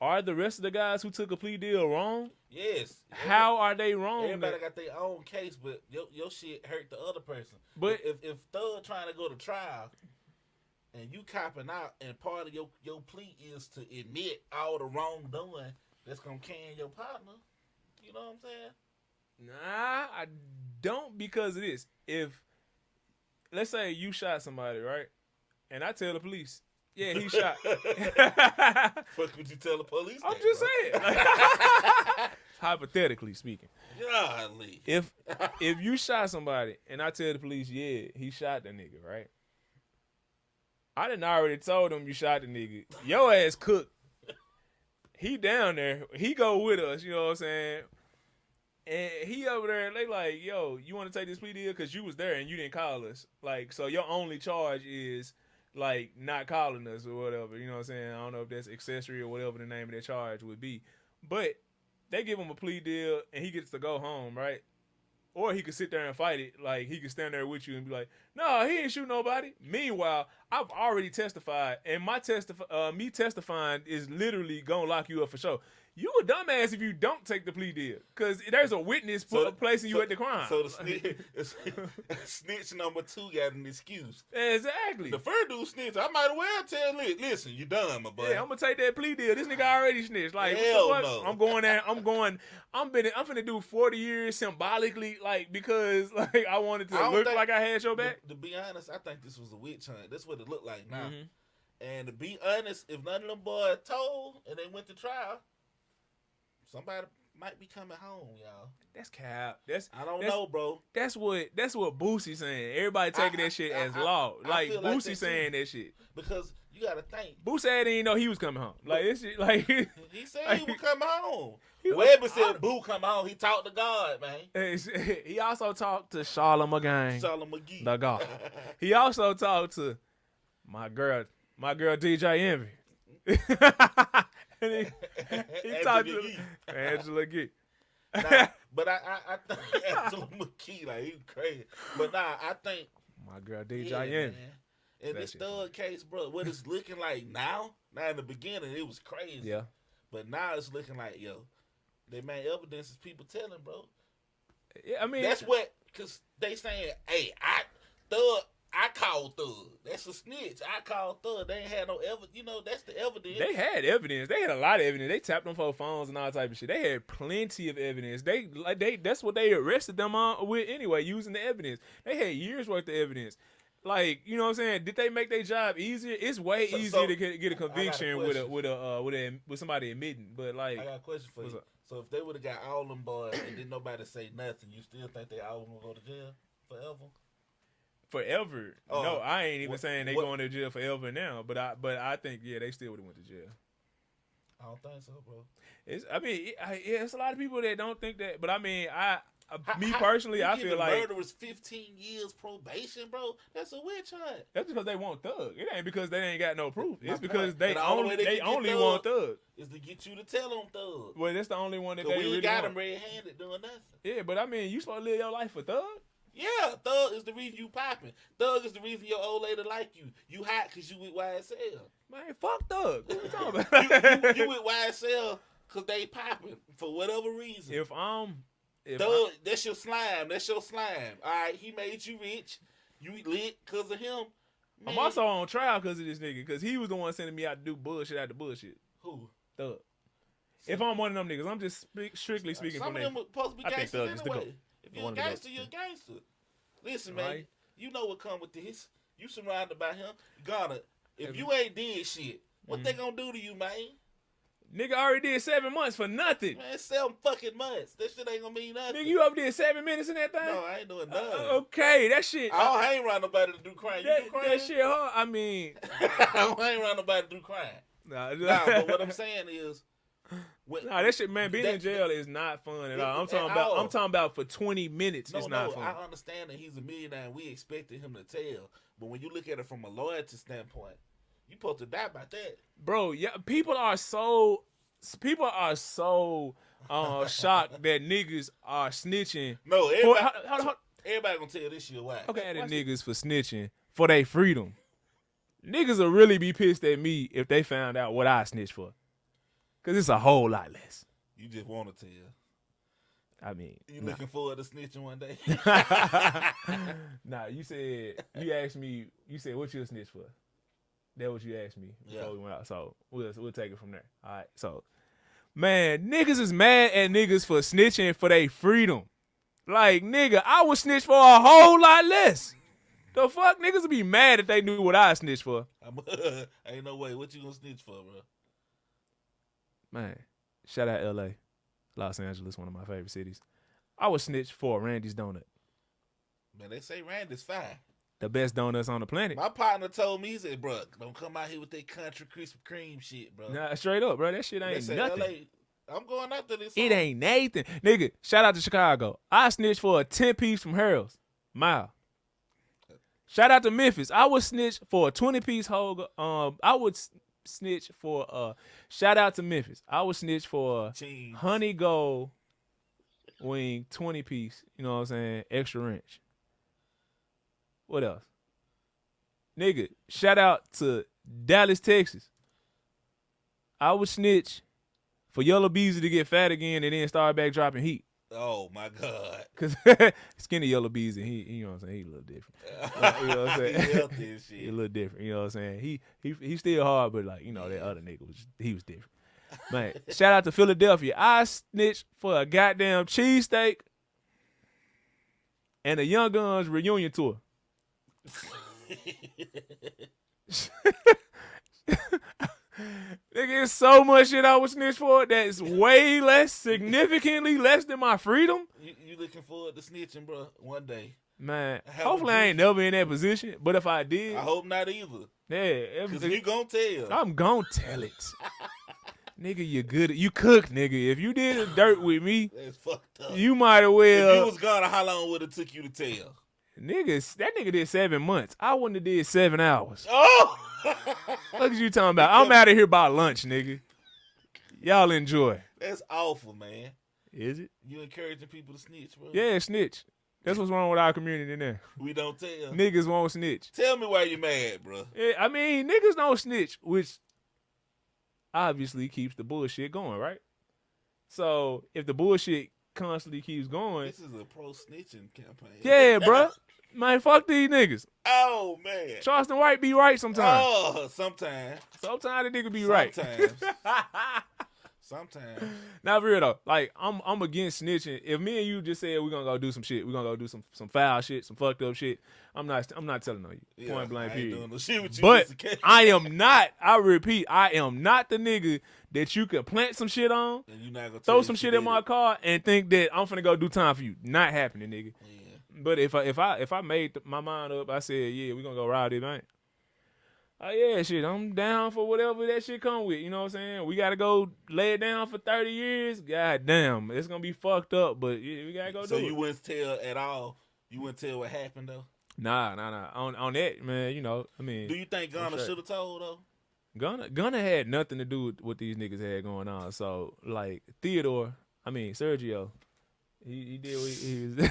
Are the rest of the guys who took a plea deal wrong? Yes. How are they wrong? Everybody got their own case, but your shit hurt the other person. But if Thug trying to go to trial and you copping out, and part of your plea is to admit all the wrongdoing that's gonna can your partner, you know what I'm saying? Nah, I don't, because of this. If, let's say you shot somebody, right? And I tell the police, yeah, he shot. Fuck would you tell the police? I'm just saying. Hypothetically speaking. Golly. If you shot somebody and I tell the police, yeah, he shot the nigga, right? I done already told them you shot the nigga. Your ass cooked. He down there. He go with us, you know what I'm saying? And he over there, they like, yo, you want to take this plea deal? Because you was there and you didn't call us. Like, so your only charge is, like, not calling us or whatever. You know what I'm saying? I don't know if that's accessory or whatever the name of that charge would be. But they give him a plea deal and he gets to go home, right? Or he could sit there and fight it. Like, he could stand there with you and be like, no, he ain't shoot nobody. Meanwhile, I've already testified, and my me testifying is literally going to lock you up for sure. You a dumbass if you don't take the plea deal, because there's a witness placing you at the crime. So the snitch number 2 got an excuse. Exactly. The first dude snitched. I might as well tell it. Listen, you done, my boy. Yeah, I'm gonna take that plea deal. This nigga already snitched. Like, hell what the fuck? no. I'm going there. I'm finna do 40 years symbolically, like, because like I wanted to look like I had your back. To be honest, I think this was a witch hunt. That's what it looked like now. Mm-hmm. And to be honest, if none of them boys told and they went to trial, somebody might be coming home, y'all. That's cap. I don't know, bro. That's what Boosie saying. Everybody taking that shit as law. Like, Boosie saying that shit. Because you gotta think. Boosie didn't even know he was coming home. Like, this shit, like, he said he would come home. Webber said Boo come home. He talked to God, man. He also talked to Charlamagne. McGee. The God. He also talked to my girl DJ Envy. And he talked to Angela Gee. Nah, but I think Angela McKee, like, he crazy. But nah, I think my girl DJ Envy. In this Thug case, bro, what it's looking like now in the beginning, it was crazy. Yeah. But now it's looking like, yo, they made evidence is people telling, bro. Yeah, I mean, that's what, because they saying, hey, I called Thug. That's a snitch. I called Thug. They ain't had no evidence. You know, that's the evidence. They had evidence. They had a lot of evidence. They tapped them for phones and all type of shit. They had plenty of evidence. That's what they arrested them on with anyway, using the evidence. They had years worth of evidence. Like, you know what I'm saying? Did they make their job easier? It's way easier to get a conviction with somebody admitting. But, like, I got a question for you. So if they would have got all them boys and didn't nobody say nothing, you still think they all gonna go to jail forever? Forever? No, I ain't even saying they going to jail forever now. But I think, yeah, they still would have went to jail. I don't think so, bro. It's a lot of people that don't think that. But I mean, me personally, I feel like murderers 15 years probation, bro. That's a witch hunt. That's because they want Thug. It ain't because they ain't got no proof. It's because they only want Thug. Is to get you to tell them Thug. Well, that's the only one that they really got want. them red-handed doing nothing. Yeah, but I mean, you supposed to live your life for Thug. Yeah, Thug is the reason you popping. Thug is the reason your old lady like you. You hot because you with YSL. Man, fuck Thug. What you talking about? you with YSL because they popping for whatever reason. Thug, that's your slime. That's your slime. All right, he made you rich. You lit because of him. Man. I'm also on trial because of this nigga, because he was the one sending me out to do bullshit after bullshit. Who? Thug. If I'm one of them niggas, I'm just strictly speaking from them. Some of them are supposed to be gangsters anyway. If you're a gangster, you're a gangster. Listen, man, right. You know what come with this. You surrounded by him. Ghana, if you ain't did shit, what they gonna do to you, man? Nigga already did 7 months for nothing. Man, 7 fucking months. That shit ain't gonna mean nothing. Nigga, you up there 7 minutes in that thing? No, I ain't doing nothing. Okay, that shit. I ain't around nobody to do crime. You do crime? That shit hard. I mean. I ain't around nobody to do crime. Nah, but what I'm saying is. That shit, man, being in jail is not fun at all. I'm talking about for 20 minutes, it's not fun. I understand that he's a millionaire and we expected him to tell. But when you look at it from a loyalty standpoint, You supposed to die about that. Bro, yeah, people are so shocked that niggas are snitching. No, everybody, everybody gonna tell this shit why. Okay, at the niggas for snitching for their freedom. Niggas will really be pissed at me if they found out what I snitched for. Cause it's a whole lot less. You just want to tell. I mean, you looking forward to snitching one day? Nah, you asked me, you said what you snitch for? That's what you asked me before we went out. So we'll take it from there. All right. So, man, niggas is mad at niggas for snitching for their freedom. Like, nigga, I would snitch for a whole lot less. The fuck? Niggas would be mad if they knew what I snitched for. Ain't no way. What you gonna snitch for, bro? Man, shout out L.A. Los Angeles, one of my favorite cities. I would snitch for a Randy's donut. Man, they say Randy's fine. The best donuts on the planet. My partner told me, he said, bro, don't come out here with that country Krispy Kreme shit, bro. Nah, straight up, bro. That shit ain't nothing. LA, I'm going after this. It ain't Nathan. Nigga, shout out to Chicago. I snitched for a 10-piece from Harold's. Mile. Shout out to Memphis. I would snitch for a 20-piece whole. I would snitch for shout out to Memphis. I would snitch for a honey gold wing 20-piece. You know what I'm saying? Extra ranch. What else? Nigga, shout out to Dallas, Texas. I would snitch for Yellow Beezy to get fat again and then start back dropping heat. Oh, my God. Because skinny Yellow Beezy, he, you know what I'm saying, he a little different. You know what I'm saying? He a little different, you know what I'm saying? He still hard, but like, you know, that other nigga, he was different. Man, shout out to Philadelphia. I snitched for a goddamn cheesesteak and a Young Guns reunion tour. Nigga, it's so much shit I would snitch for that's way less, significantly less than my freedom. You looking forward to snitching, bro, one day. Man, hopefully I ain't never in that position, but if I did. I hope not either. Yeah. Because you gonna tell. I'm gonna tell it. Nigga, you good. You cook, nigga. If you did dirt with me, that's fucked up. You might have well. If you was gone, how long would it took you to tell? Niggas, that nigga did 7 months. I wouldn't have did 7 hours. Oh! What are you talking about? I'm out of here by lunch, nigga. Y'all enjoy. That's awful, man. Is it? You encouraging people to snitch, bro? Yeah, snitch. That's what's wrong with our community in there. We don't tell. Niggas won't snitch. Tell me why you mad, bro. Yeah, I mean, niggas don't snitch, which obviously keeps the bullshit going, right? So if the bullshit constantly keeps going. This is a pro-snitching campaign. Yeah, bro. Man, fuck these niggas. Oh, man. Charleston White be right sometimes. Oh, sometimes. Sometimes the nigga be right. Sometimes. Not for real though. Like I'm against snitching. If me and you just said we're gonna go do some shit, we're gonna go do some foul shit, some fucked up shit, I'm not telling on you. Yeah, point blank period. Doing no shit with you, but I am not, I repeat, I am not the nigga that you could plant some shit on, and you not gonna throw some shit in my car and think that I'm finna go do time for you. Not happening, nigga. Yeah. But if I made my mind up, I said, yeah, we gonna go rob this bank. Oh, yeah, shit, I'm down for whatever that shit come with. You know what I'm saying? We got to go lay it down for 30 years. God damn, it's going to be fucked up, but yeah, we got to go do it. So you wouldn't tell at all? You wouldn't tell what happened, though? Nah. On that, man, you know, I mean. Do you think Gunna should have told, though? Gunna had nothing to do with what these niggas had going on. So, like, Sergio, he did what he was.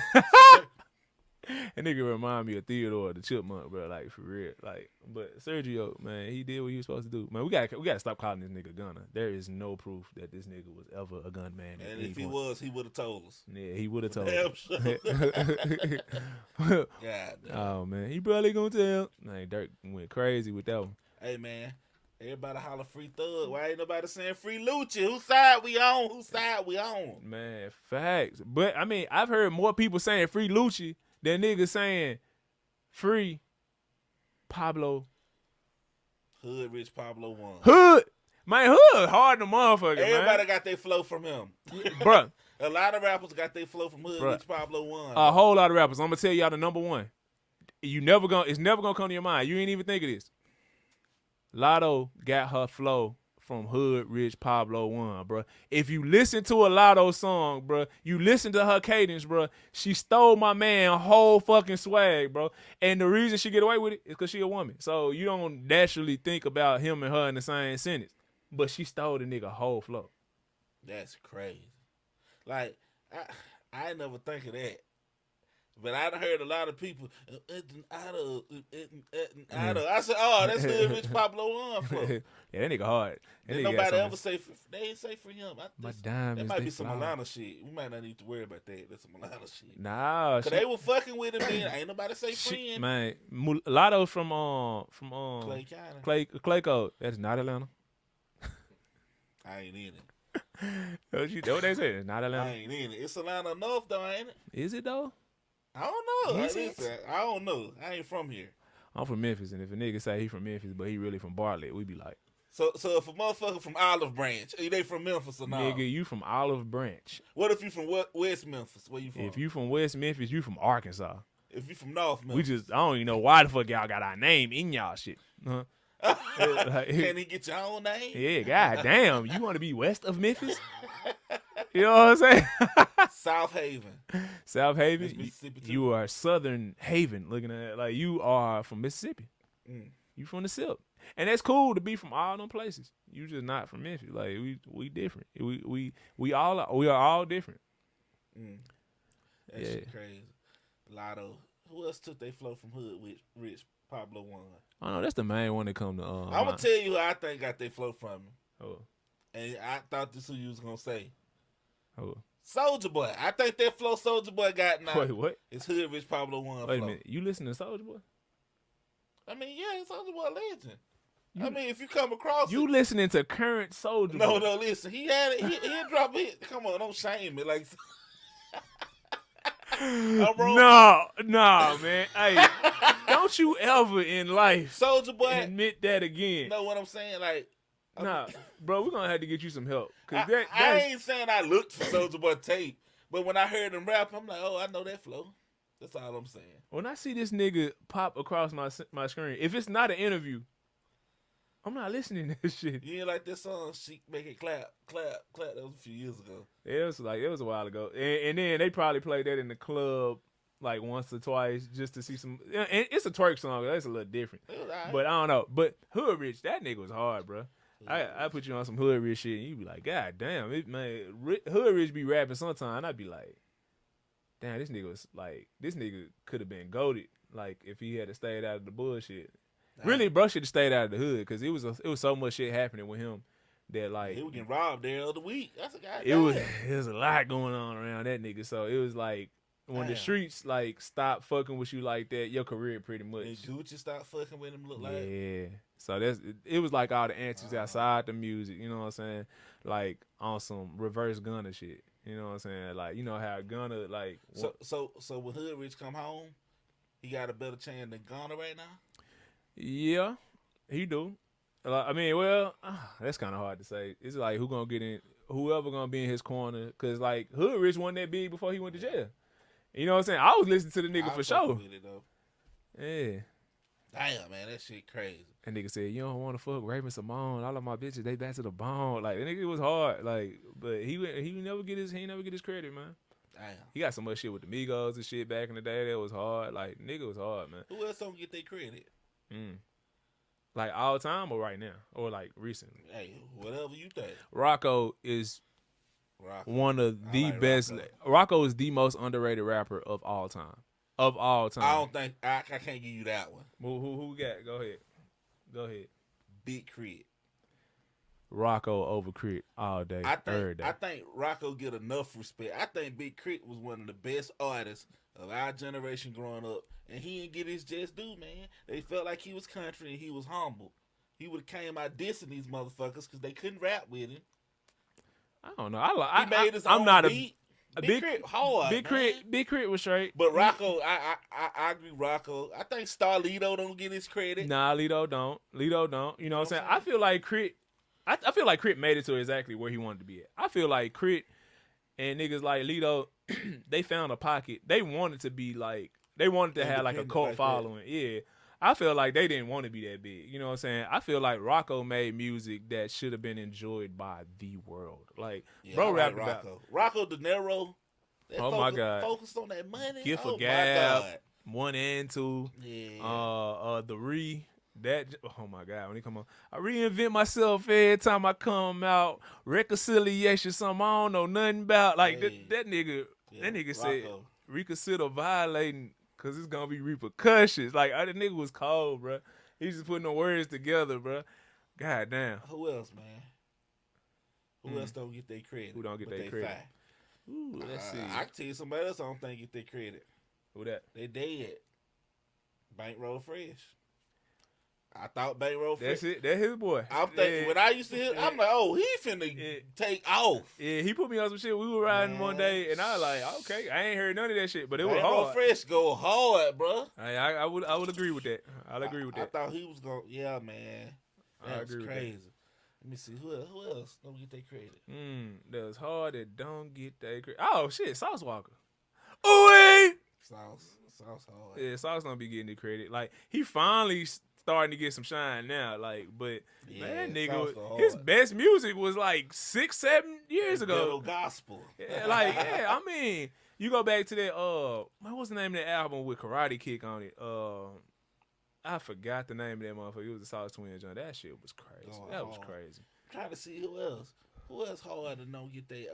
That nigga remind me of Theodore the Chipmunk, bro. Like, for real. Like, but Sergio, man, he did what he was supposed to do. Man, we gotta stop calling this nigga Gunna. There is no proof that this nigga was ever a gunman. And if he was, he would have told us. Yeah, he would have told us. God, oh man, he probably gonna tell. Man, Dirk went crazy with that one. Hey man, everybody holler free Thug. Why ain't nobody saying free Lucci? Whose side we on? Whose side we on? Man, facts. But I mean, I've heard more people saying free Lucci than niggas saying free Pablo. Hood Rich Pablo 1. Hood. Man, Hood hard the motherfucker, Everybody got their flow from him. Bruh. A lot of rappers got their flow from Hood Rich Pablo 1. A whole lot of rappers. I'm going to tell y'all the number one. It's never going to come to your mind. You ain't even think of this. Lotto got her flow from Hood Rich Pablo 1, bro. If you listen to a Lotto song, bro, you listen to her cadence, bro, she stole my man whole fucking swag, bro. And the reason she get away with it is because she a woman. So you don't naturally think about him and her in the same sentence. But she stole the nigga whole flow. That's crazy. Like, I ain't never think of that. But I heard a lot of people. I said, "Oh, that's Hood Rich Pablo 1 flow." Yeah, that nigga hard. That Did nigga nobody ever say? They ain't say for him. That might be some fly. Atlanta shit. We might not need to worry about that. That's some Atlanta shit. Nah, cause they were fucking with him. Man, ain't nobody say friend. Man, Lotto from Clay County. Clay Code. That's not Atlanta. I ain't in it. That's what they say. It's not Atlanta. I ain't in it. It's Atlanta North though, ain't it? Is it though? I don't know. I don't know. I ain't from here. I'm from Memphis, and if a nigga say he from Memphis, but he really from Bartlett, we be like. So if a motherfucker from Olive Branch, are they from Memphis or not? Nigga, you from Olive Branch. What if you from West Memphis? Where you from? If you from West Memphis, you from Arkansas. If you from North Memphis. I don't even know why the fuck y'all got our name in y'all shit. Huh? Can he get your own name? Yeah, god damn. You want to be west of Memphis? You know what I'm saying? South Haven. South Haven? You are Southern Haven, looking at it. Like, you are from Mississippi. You from the SIP. And that's cool to be from all them places. You just not from Memphis. Like, we different. We are all different. That shit crazy. Lotto. Who else took they flow from Hood with Rich Pablo 1? I know that's the main one that come to. I'm gonna tell you who I think got their flow from him. Oh. And I thought this is who you was gonna say. Oh. Soulja Boy. I think that flow Soulja Boy got now. Wait, what? It's Hood Rich Pablo 1 Wait flow. a minute. You listen to Soulja Boy? I mean, yeah, Soulja Boy a legend. I mean, if you come across you listening to current Soulja Boy? No, listen. He had it. He drop it. Come on, don't shame me. Like, I'm wrong. No, man. Hey, don't you ever in life Soulja Boy admit that again. You know what I'm saying? Like, nah, bro, we're gonna have to get you some help. Cause I ain't saying I looked for Soulja Boy tape, but when I heard him rap, I'm like, oh, I know that flow. That's all I'm saying. When I see this nigga pop across my screen, if it's not an interview, I'm not listening to this shit. You ain't like this song, She Make It Clap, Clap, Clap. That was a few years ago. It was a while ago. And then they probably played that in the club like once or twice just to see some. And it's a twerk song. That's a little different. Right. But I don't know. But Hood Rich, that nigga was hard, bro. I put you on some Hood Rich shit and you be like, God damn, Hood Rich be rapping sometime. And I'd be like, damn, this nigga could have been goated. Like if he had stayed out of the bullshit. Really, bro should have stayed out of the hood because it was so much shit happening with him that like he was getting robbed there the other week. That's a guy. It was a lot going on around that nigga. So it was like when the streets like stop fucking with you like that, your career pretty much. And Gucci stopped fucking with him. Look like So it was like all the answers outside the music. You know what I'm saying? Like on some reverse Gunna shit. You know what I'm saying? Like you know how Gunna like. So when Hood Rich come home, he got a better chance than Gunna right now. Yeah, he do. I mean, well, that's kind of hard to say. It's like whoever gonna be in his corner, because like Hood Rich wasn't that big before he went to jail. You know what I'm saying? I was listening to the nigga for sure. Yeah. Damn, man, that shit crazy. And nigga said, you don't want to fuck Raven Simone. All of my bitches, they back to the bone. Like, that nigga was hard. Like, but he never get his credit, man. Damn. He got so much shit with the Migos and shit back in the day that was hard. Like, nigga was hard, man. Who else don't get their credit? Like all time or right now or like recently? Hey, whatever you think. Rocco is one of the best. Rocco is the most underrated rapper of all time. Of all time. I don't think I can't give you that one. Who we got? Go ahead. Big Crit. Rocco over Crit all day. I think Rocco get enough respect. I think Big Crit was one of the best artists of our generation growing up, and he didn't get his just due, man. They felt like he was country and he was humble. He would have came out dissing these motherfuckers because they couldn't rap with him. I don't know. He made his own beat. Big Crit hard. Big Crit was straight. But Rocco, I agree. Rocco. I think Starlito don't get his credit. Nah, Lito don't. You know what I'm saying? I feel like Crit. I feel like Crit made it to exactly where he wanted to be at. I feel like Crit and niggas like Lito, they found a pocket. They wanted to be like, they wanted to have like a cult following. Yeah. I feel like they didn't want to be that big. You know what I'm saying? I feel like Rocco made music that should have been enjoyed by the world. Like, bro, rapped about Rocco De Niro. My God, focused on that money. Gift of My Gab, God. 1 and 2. Yeah. The oh my God, when he come on, I reinvent myself every time I come out. Reconciliation, something I don't know nothing about. Like that nigga said, reconsider violating because it's gonna be repercussions. Like that nigga was cold, bro. He's just putting the words together, bro. God damn. Who else, man? Who else don't get their credit? Who don't get their credit? Ooh, let's see. I can tell you somebody else I don't think get their credit. Who that? They dead. Bankroll Fresh. I thought Bankroll Fresh. That's it. That's his boy. I'm thinking when I used to hear, I'm like, oh, he finna take off. Yeah, he put me on some shit. We were riding one day, and I was like, okay, I ain't heard none of that shit, but it was Bankroll hard. Fresh go hard, bro. I would agree with that. I'll agree with that. I thought he was going. Yeah, man. That was crazy. Let me see who else don't get their credit. That's hard that don't get their credit. Oh shit, Sauce Walker. Ooh, Sauce hard. Yeah, Sauce don't be getting the credit. Like he finally starting to get some shine now. Like, but man, nigga, his best music was like 6-7 years ago. Ghetto gospel. I mean, you go back to that. What was the name of that album with Karate Kick on it? I forgot the name of that motherfucker. It was the Sauce Twins, John. That shit was crazy. That was crazy. I'm trying to see who else. Who else hard to don't get they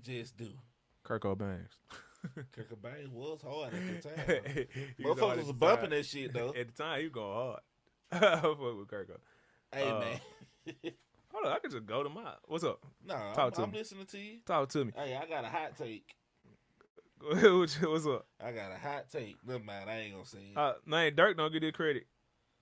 just do. Kurt Cobain. Kurt Cobain was hard at the time. Motherfuckers was bumping that shit though. At the time, he was going hard. I fuck with Kurt Cobain. Hey man. Hold on, I can just go to my. What's up? No, I'm listening to you. Talk to me. Hey, I got a hot take. What's up? I got a hot take. Never mind, I ain't gonna say it. Man, Dirk don't get the credit.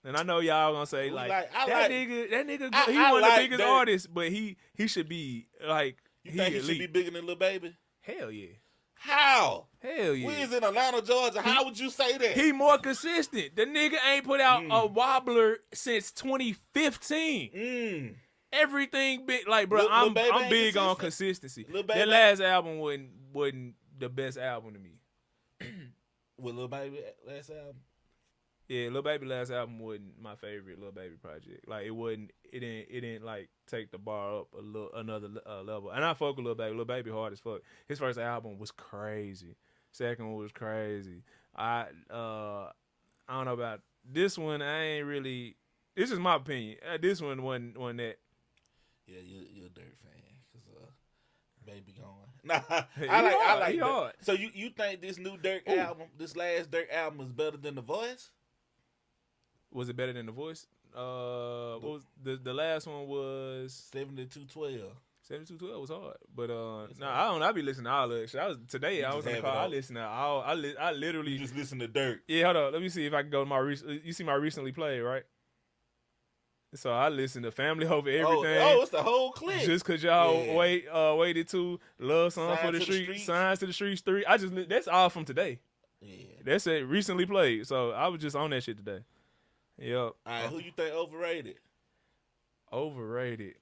And I know y'all gonna say that nigga, he one of the biggest artists, but he should be like. You think he should be bigger than Lil Baby? Hell yeah. How? Hell yeah. We is in Atlanta, Georgia. How would you say that? He more consistent. The nigga ain't put out a wobbler since 2015. Everything big, like bro. I'm big on consistency. That last album wasn't the best album to me. With Lil Baby last album? Yeah, Lil Baby last album wasn't my favorite Lil Baby project. Like it didn't like take the bar up another level. And I fuck with Lil Baby. Lil Baby hard as fuck. His first album was crazy. Second one was crazy. I don't know about this one. I ain't really. This is my opinion. This one wasn't that. Yeah, you're a Dirt fan because Baby gone. Nah, I like that. Hard. So you think this new Dirt album, this last Dirt album, is better than The Voice? Was it better than The Voice? What was the last one was 7212. 7212 was hard, but I don't. I be listening to all of it. I was in the car. I listen to all. I literally just listen to Dirt. Yeah, hold on. Let me see if I can go to my. You see my recently played, right? So I listen to Family over everything. Oh, it's the whole clip. Just cause y'all waited to Love Song for the Street, Signs to the Streets 3. That's all from today. Yeah, that's it. Recently played. So I was just on that shit today. Yep. All right, who you think overrated? Overrated.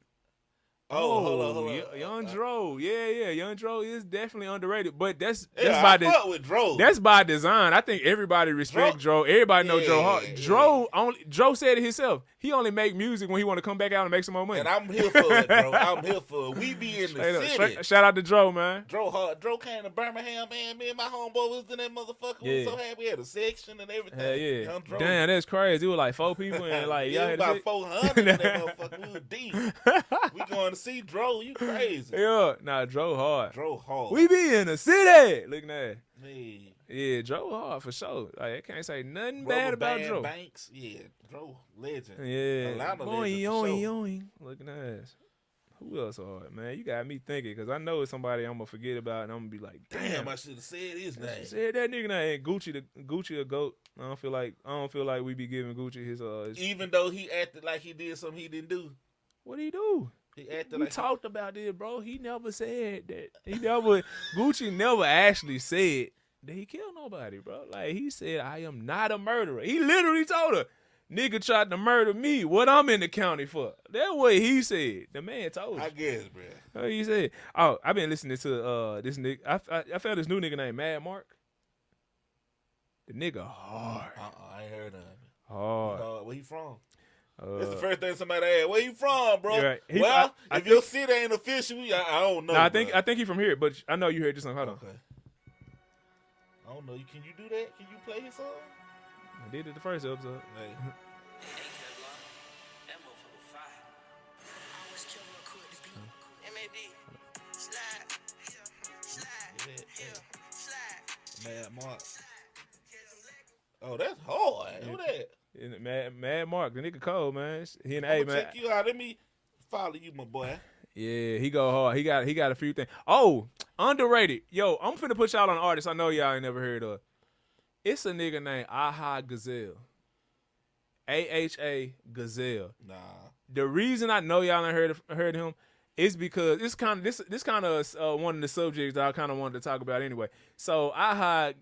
Hold on. Young Dro. Yeah. Young Dro is definitely underrated. But that's by Dro. That's by design. I think everybody respect Dro. Everybody know Dro hard. Dro said it himself. He only make music when he want to come back out and make some more money. And I'm here for it, bro. I'm here for it. We be in the city. Shout out to Dro, man. Dro hard. Dro came to Birmingham, man. Me and my homeboy was in that motherfucker. We was so happy. We had a section and everything. Hell yeah. Damn, that's crazy. It was like 4 people and like y'all had about 400 in that motherfucker. We were deep. We going to see Dro. You crazy. Yeah. Nah, Dro hard. Dro hard. We be in the city. Looking at me. Yeah, Dro hard for sure. Like, I can't say nothing bad about Dro. Banks, yeah, Dro legend. Yeah, Atlanta legend for sure. Looking ass. Who else hard, man? You got me thinking because I know it's somebody I'm gonna forget about and I'm gonna be like, damn, I should have said his name. Said that nigga name. Gucci a goat. I don't feel like we be giving Gucci his even though he acted like he did something he didn't do. What did he do? We talked about this, bro. He never said that. Gucci never actually said that he killed nobody, bro. Like, he said, I am not a murderer. He literally told her, nigga tried to murder me. What I'm in the county for? That's what he said. The man told you. I guess, bro. What he said. Oh, I've been listening to this nigga. I found this new nigga named Mad Mark. The nigga hard. I ain't heard of him. Hard. Where you from? That's the first thing somebody asked. Where you from, bro? Right. Well, if your city ain't official, I don't know. Nah, I think he from here, but I know you heard this song. Hold on. Okay. I don't know. Can you do that? Can you play his song? I did it the first episode. Hey. Mad Mark. Oh, that's hard. Who that? Mad Mark, the nigga cold, man. He in the I'm A, man. check you out. Let me follow you, my boy. Yeah, he go hard. He got a few things. Oh, underrated. Yo, I'm finna put y'all on artists I know y'all ain't never heard of. It's a nigga named Aha Gazelle. AHA Gazelle. Nah. The reason I know y'all ain't heard him is because it's kind of this kind of one of the subjects that I kind of wanted to talk about anyway. So Aha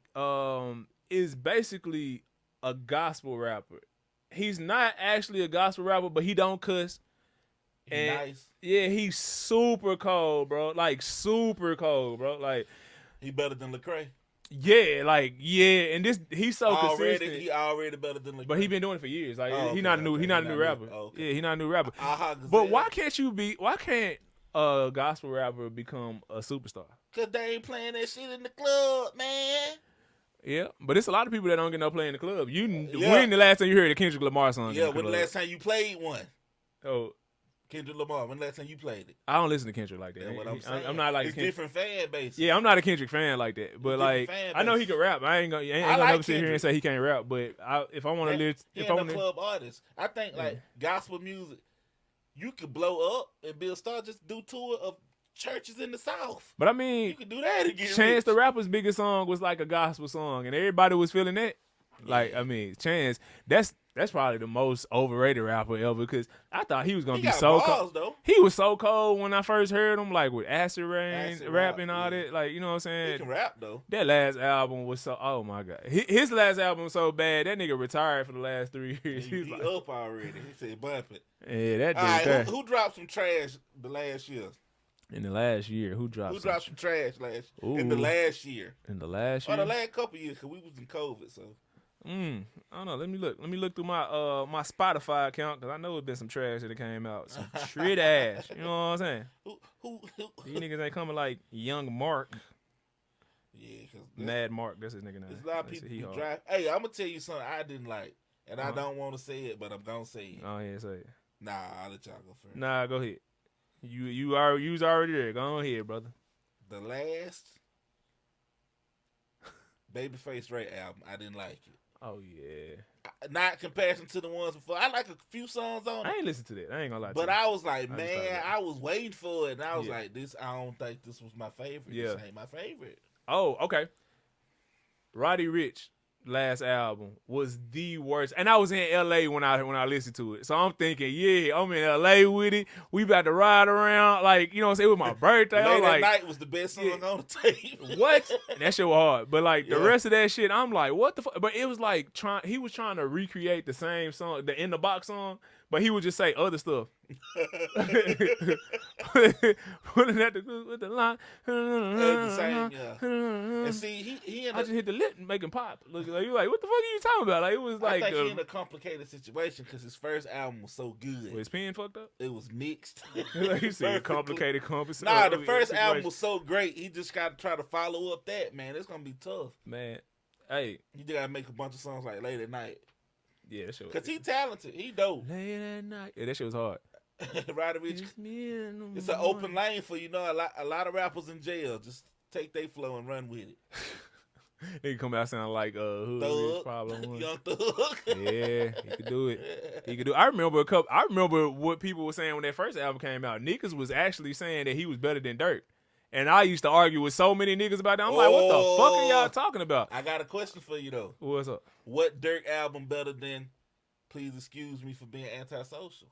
is basically a gospel rapper. He's not actually a gospel rapper, but he don't cuss. He's nice. Yeah, he's super cold, bro. Like super cold, bro. Like he better than Lecrae. Yeah, and he's so consistent. He already better than Lecrae. But he been doing it for years. Like he not a new rapper. Okay. Yeah, he not a new rapper. Gazelle. But why can't a gospel rapper become a superstar? Cause they ain't playing that shit in the club, man. Yeah, but it's a lot of people that don't get no play in the club. When the last time you heard a Kendrick Lamar song? Yeah, when the last time you played one? Oh, Kendrick Lamar. When the last time you played it? I don't listen to Kendrick like that. That's what I'm saying. I'm not like it's different fan base. Yeah, I'm not a Kendrick fan like that. But like, I know he can rap. I ain't gonna never sit here and say he can't rap. But if I want to live, if I want to club artist, I think like gospel music, you could blow up and be a star. Just do tour of churches in the South. But I mean, you can do that and get Chance rich. the Rapper's biggest song was like a gospel song, and everybody was feeling that. Like, I mean, Chance, that's probably the most overrated rapper ever because I thought he was gonna be so cold. Though. He was so cold when I first heard him, like with Acid Rain rap and all that. Like, you know what I'm saying? He can rap though. That last album was so. Oh my god, his last album was so bad. That nigga retired for the last 3 years. He like, up already. He said bump it. Yeah, that dude. All right, who dropped some trash the last year? In the last year, who dropped some trash in the last year? In the last year? Or the last couple years, because we was in COVID, so. I don't know. Let me look through my my Spotify account, because I know it's been some trash that came out. Some shit ass. You know what I'm saying? Who? These niggas ain't coming like Young Mark. Yeah. Mad Mark, that's his nigga name. There's a lot of people who drive. Hey, I'm going to tell you something I didn't like, and I don't want to say it, but I'm going to say it. Oh, yeah, say it. Nah, I'll let y'all go first. Nah, go ahead. You was already there. Go ahead, brother. The last Babyface Ray album, I didn't like it. Oh yeah. Not comparison to the ones before. I like a few songs on it. I ain't listen to that. I ain't gonna lie. But I was like, man, I was waiting for it, and I was like, this. I don't think this was my favorite. Yeah. This ain't my favorite. Oh, okay. Roddy Ricch last album was the worst, and I was in LA when I listened to it, so I'm thinking, yeah, I'm in LA with it. We about to ride around, like, you know what I'm saying, it was my birthday. Late at Night was the best song on the tape. What? That shit was hard, but like the rest of that shit, I'm like, what the fuck? But it was like he was trying to recreate the same song, the In the Box song, but he would just say other stuff. Putting at with the line. The same, yeah. And see, he I just hit the lip and make him pop. Look, like, you like, what the fuck are you talking about? Like, it was like I think he in a complicated situation because his first album was so good. Was his pen fucked up? It was mixed. Like you said, complicated compass. Nah, the first album was so great. He just got to try to follow up that, man. It's gonna be tough. Man, hey, you just gotta make a bunch of songs like Late at Night. Yeah, that shit. Cause he talented, he dope. Late at Night. Yeah, that shit was hard. Roddy Ricch. It's an open lane for a lot of rappers in jail. Just take their flow and run with it. He can come out sounding like Thug. Problem Young Thug. Yeah, he could do it. He could do. I remember what people were saying when that first album came out. Niggas was actually saying that he was better than Dirk. And I used to argue with so many niggas about that. I'm like, what the fuck are y'all talking about? I got a question for you though. What's up? What Dirk album better than Please Excuse Me for Being Antisocial?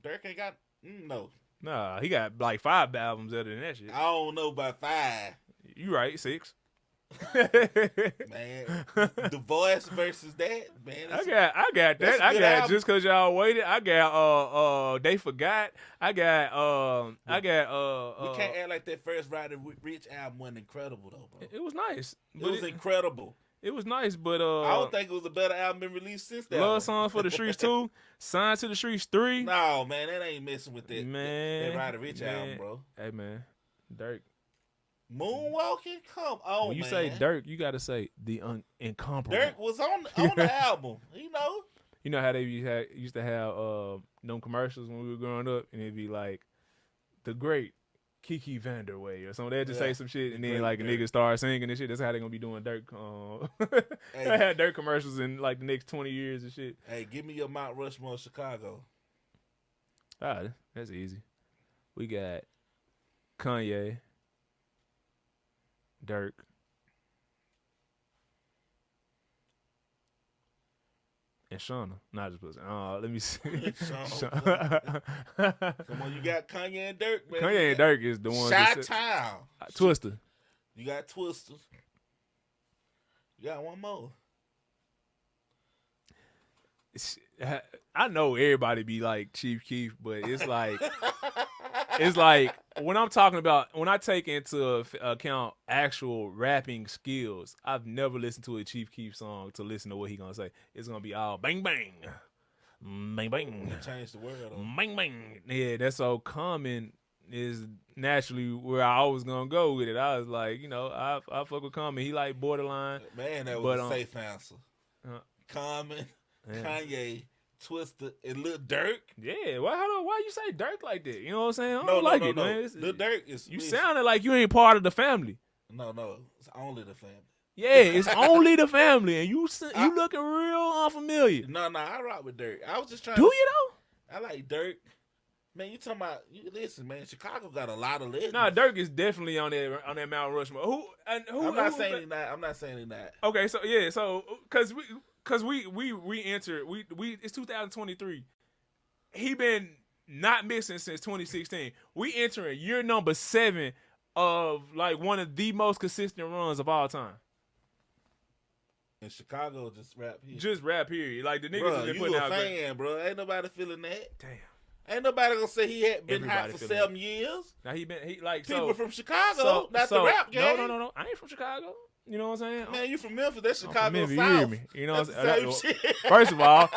Dirk ain't got no. Nah, he got like 5 albums other than that shit. I don't know about 5. You right, 6. Man, The Voice versus that, man. I got that. I got album. Just cause y'all waited. I got They Forgot. I got We can't act like that first Roddy Ricch album wasn't incredible though, bro. It was nice. It was incredible. It was nice, but I don't think it was a better album been released since that. Love Songs for the Streets 2, Signed to the Streets 3. No, man, that ain't messing with that. Man, that Roddy Ricch album, bro. Hey, man, Dirk. Moonwalking, come on, When you man. say Dirk, you gotta say the incomparable. Dirk was on the album, you know. You know how they used to have them commercials when we were growing up, and it'd be like the great Kiki Vanderway or something. They'd just say some shit, and then like a nigga start singing and shit. That's how they gonna be doing Dirk. They had Dirk commercials in like the next 20 years and shit. Hey, give me your Mount Rushmore, Chicago. Ah, that's easy. We got Kanye, Dirk, and Shauna. Not just pussy. Let me see. Come on, you got Kanye and Dirk, man. Kanye and Dirk is the one. Chi-Town. Twister. You got Twister. You got one more. I know everybody be like Chief Keef, but it's like when I'm talking about, when I take into account actual rapping skills, I've never listened to a Chief Keef song to listen to what he gonna say. It's gonna be all bang bang, bang bang. Change the word. Bang bang. Yeah, that's so Common is naturally where I always gonna go with it. I was like, I fuck with Common. He like Borderline. Man, that was a safe answer. Common, Kanye, Twister, and Lil Durk. Yeah, why you say Durk like that? You know what I'm saying? I don't like it, man. Lil Durk is. You sounded like you ain't part of the family. No, it's only the family. Yeah, it's only the family, and you looking real unfamiliar. No, I rock with Durk. I was just trying. Do you though? I like Durk. Man, you talking about? Listen, man. Chicago got a lot of legends. Nah, Durk is definitely on that Mount Rushmore. I'm not saying he's not. I'm not saying he's not. Okay, so because we entered it's 2023. He been not missing since 2016. We entering year number 7 of like one of the most consistent runs of all time. In Chicago, just rap here. Just rap period. Like the niggas been putting out. You a fan, bro? Ain't nobody feeling that. Damn. Ain't nobody gonna say he had been hot for 7 years. Now he people from Chicago, not the rap game. No. I ain't from Chicago. You know what I'm saying? Man, you from Memphis? That's Chicago Memphis, South. You hear me? You know what I'm saying? Shit. First of all,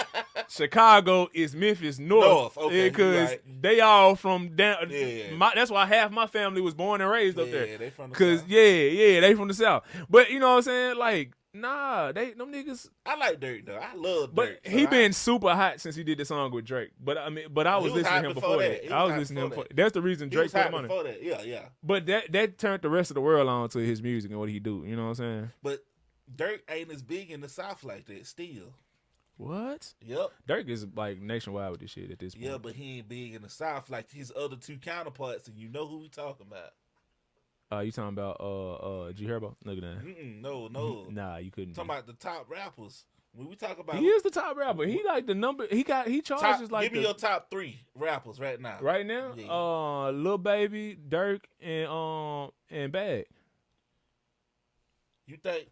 Chicago is Memphis North. Okay, because right. they all from down. Yeah. That's why half my family was born and raised up there. Yeah, they from the South. They from the South. But you know what I'm saying? Like, nah, them niggas. I like Dirk though. I love Dirk. But he been super hot since he did the song with Drake. But I was listening to him before that. I was listening to him. That's the reason Drake put him on before that. Yeah. But that turned the rest of the world on to his music and what he do. You know what I'm saying? But Dirk ain't as big in the South like that still. What? Yep. Dirk is like nationwide with this shit at this point. Yeah, but he ain't big in the South like his other two counterparts, and you know who we talking about. You talking about G Herbo? Look at that. No. Nah, you couldn't. Talking about the top rappers. When we talk about, he is the top rapper. He like the number. He charges top, like. Give me your top 3 rappers right now. Right now, yeah. Lil Baby, Dirk, and Bag. You think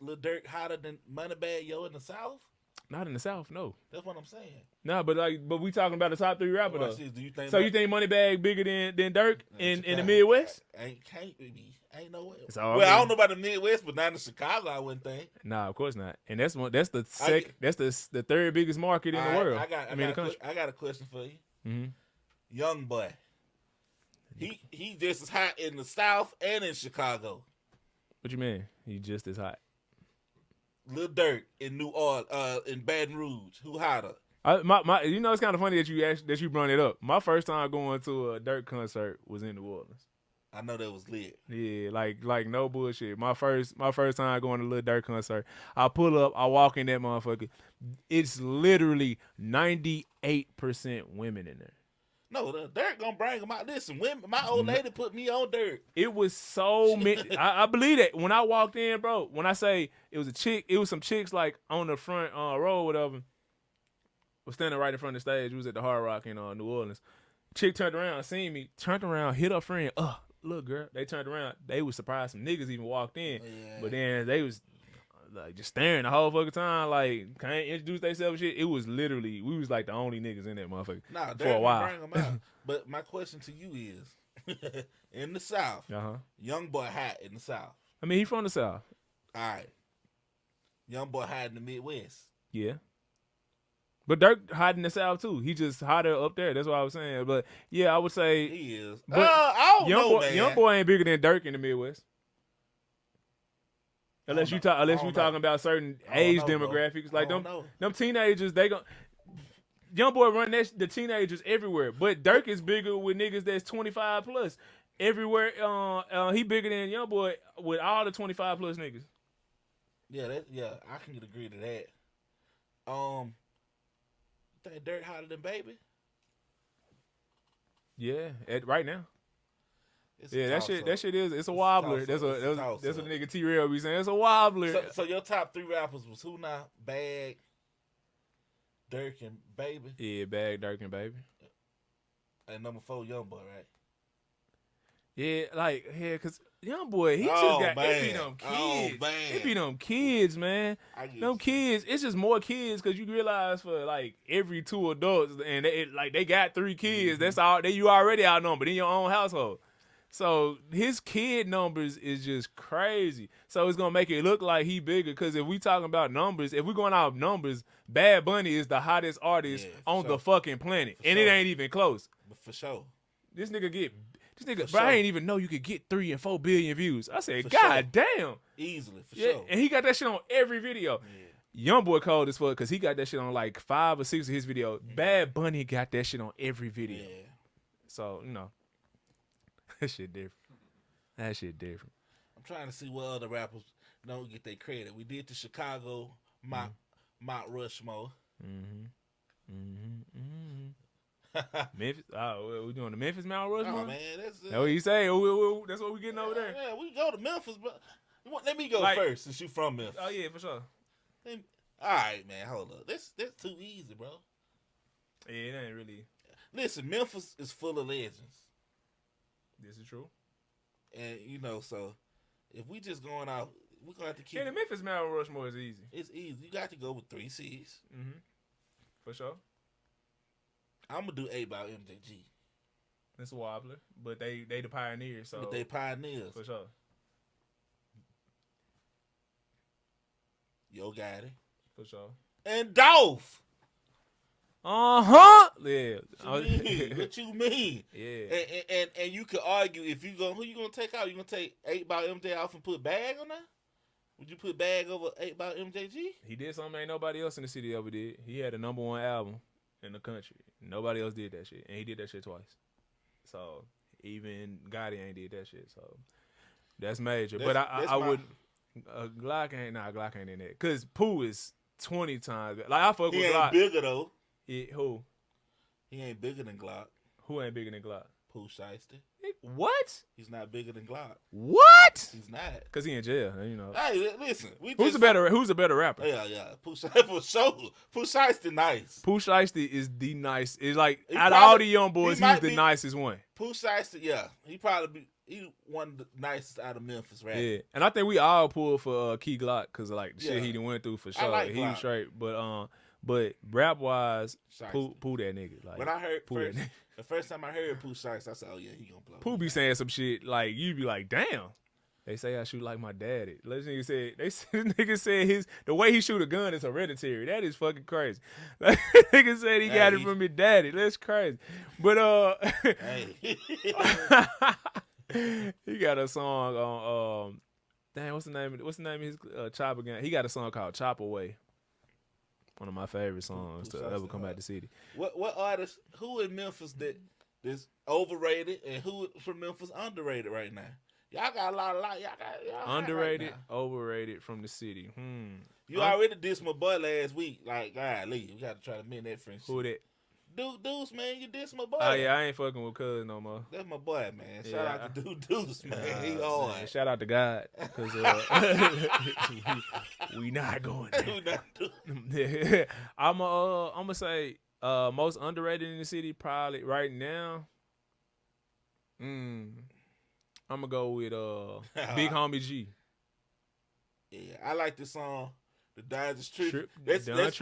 Lil Durk hotter than Moneybagg Yo in the South? Not in the South, no. That's what I'm saying. Nah, but we talking about the top 3 rapper though. Do you think you think Moneybagg bigger than Dirk in the Midwest? Can't be. Ain't no way. I don't know about the Midwest, but not in Chicago, I wouldn't think. Nah, of course not. And that's the third biggest market in the world. I got a question for you. Mm-hmm. Young boy. He just as hot in the South and in Chicago. What you mean? He just as hot. Lil Durk in New Orleans, in Baton Rouge. Who hotter? It's kind of funny that you brought it up. My first time going to a Durk concert was in New Orleans. I know that was lit. Yeah, like no bullshit. My first time going to a Lil Durk concert, I pull up, I walk in that motherfucker. It's literally 98% women in there. No, Dirk gonna bring them out. Listen, women, my old lady put me on Dirk. It was so many. I believe that when I walked in, bro. When I say it was a chick, it was some chicks like on the front row, whatever. Was standing right in front of the stage. We was at the Hard Rock in New Orleans. Chick turned around, seen me, turned around, hit her friend. Look, girl. They turned around. They was surprised some niggas even walked in. Yeah. But then they was like just staring the whole fucking time, like can't introduce themselves and shit. It was literally, we was like the only niggas in that motherfucker for a while. Bring them out. But my question to you is, in the South, young boy hot in the South. I mean, he from the South. All right. Young boy hiding in the Midwest. Yeah. But Dirk hiding in the South too. He just hotter up there. That's what I was saying. But yeah, I would say He is. But I don't young know, boy, man. young boy ain't bigger than Dirk in the Midwest. Unless you talking about certain age demographics, like them teenagers, they gon' young boy run the teenagers everywhere. But Dirk is bigger with niggas that's 25 plus everywhere. He bigger than young boy with all the 25 plus niggas. Yeah, I can agree to that. Think Dirk hotter than Baby? Yeah, right now. That shit is. It's a wobbler. That's what the nigga T-Rail be saying. It's a wobbler. So your top 3 rappers was who now? Bag, Dirk, and Baby. Yeah, Bag, Dirk, and Baby. And number 4, Young Boy, right? Yeah, cause Young Boy, he just got it be them kids. It be them kids, man. Them kids, it's just more kids because you realize for like every 2 adults and they got 3 kids. Mm-hmm. That's all. You already outnumbered in your own household. So his kid numbers is just crazy. So it's gonna make it look like he bigger. Cause if we talking about numbers, if we going out numbers, Bad Bunny is the hottest artist on the fucking planet, it ain't even close. But for sure, this nigga, bro, I didn't even know you could get 3 and 4 billion views. I said, God damn, easily for sure. And he got that shit on every video. Yeah. Young boy cold as fuck because he got that shit on like 5 or 6 of his videos. Yeah. Bad Bunny got that shit on every video. Yeah. So that shit different. I'm trying to see what other rappers don't get their credit. We did the Chicago Mount Rushmore. Memphis. Oh, we doing the Memphis Mount Rushmore? Oh man, that's what you say. That's what we getting over there. Yeah, we go to Memphis, but let me go first since you from Memphis. Oh yeah, for sure. All right, man, hold up. That's too easy, bro. Yeah, it ain't really. Listen, Memphis is full of legends. This is true. And so if we just going out, we're gonna have to keep. Yeah, the Memphis Mount Rushmore is easy. It's easy. You got to go with 3 C's. For sure. I'm gonna do 8 by MJG. It's a wobbler, but they the pioneers. So but they pioneers for sure. Yo Gotti. For sure. And Dolph. Yeah. What you mean? Yeah. And you could argue who you gonna take out? You gonna take 8 by MJ off and put Bag on that? Would you put Bag over 8 by MJG? He did something ain't nobody else in the city ever did. He had a #1 album in the country. Nobody else did that shit, and he did that shit twice. So even Gotti ain't did that shit. So that's major. But I wouldn't. Glock ain't in that. Cause Pooh is 20 times. Like I fuck with Glock. He ain't bigger though. Who? He ain't bigger than Glock. Who ain't bigger than Glock? Pooh Shiesty. What? He's not bigger than Glock. What? He's not. Cause he in jail, Hey, listen. Who's a better rapper? Yeah. Pooh Shiesty for sure. Pooh Shiesty nice. Pooh Shiesty is the nice. It's like out of all the young boys, he's the nicest one. Pooh Shiesty, yeah. He one of the nicest out of Memphis rappers. Yeah, and I think we all pulled for Key Glock because like the shit he done went through for sure. Like he was straight, but rap wise, Pooh that nigga. Like when I heard the first time I heard Pooh Shiesty, I said, "Oh yeah, he gonna blow." Pooh be saying some shit like you be like, "Damn." They say I shoot like my daddy. Nigga said the way he shoot a gun is hereditary. That is fucking crazy. Like, nigga said he got it from his daddy. That's crazy. But he got a song on what's the name of his Chopper gang? He got a song called Chop Away. One of my favorite songs to ever come out the city. What artists who in Memphis that's overrated and who from Memphis underrated right now? Y'all got a lot. Y'all underrated, right overrated from the city. You already dissed my boy last week. Like, golly, we got to try to mend that friendship. Who that? Deuce, man, you dissed my boy. Oh yeah, I ain't fucking with Cuz no more. That's my boy, man. Shout out to Deuce, man. He hard. Man, shout out to God, cause we not going there. We not doing. I'm gonna say most underrated in the city probably right now. I'm gonna go with Big Homie G. Yeah, I like this song. The Dodgers Trip. That's what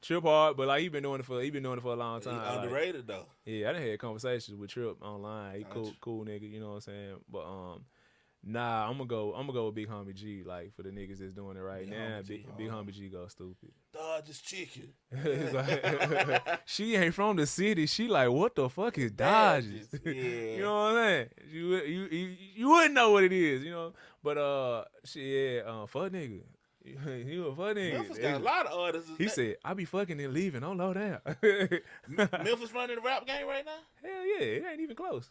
Trip hard, but like he been doing it for a long time. He underrated though. Yeah, I done had conversations with Trip online. He cool nigga, you know what I'm saying? But Nah, I'm gonna go with Big Homie G. Like for the niggas that's doing it right Big now, Homie G, Big Homie G go stupid. Dodger's chicken. It's like, she ain't from the city. She like, what the fuck is Dodgers? Yeah. You know what I'm saying? You wouldn't know what it is, you know. But fuck nigga. He a fuck nigga. Memphis got a lot of artists. He said, I be fucking and leaving. Don't low down. Memphis running the rap game right now? Hell yeah, it ain't even close.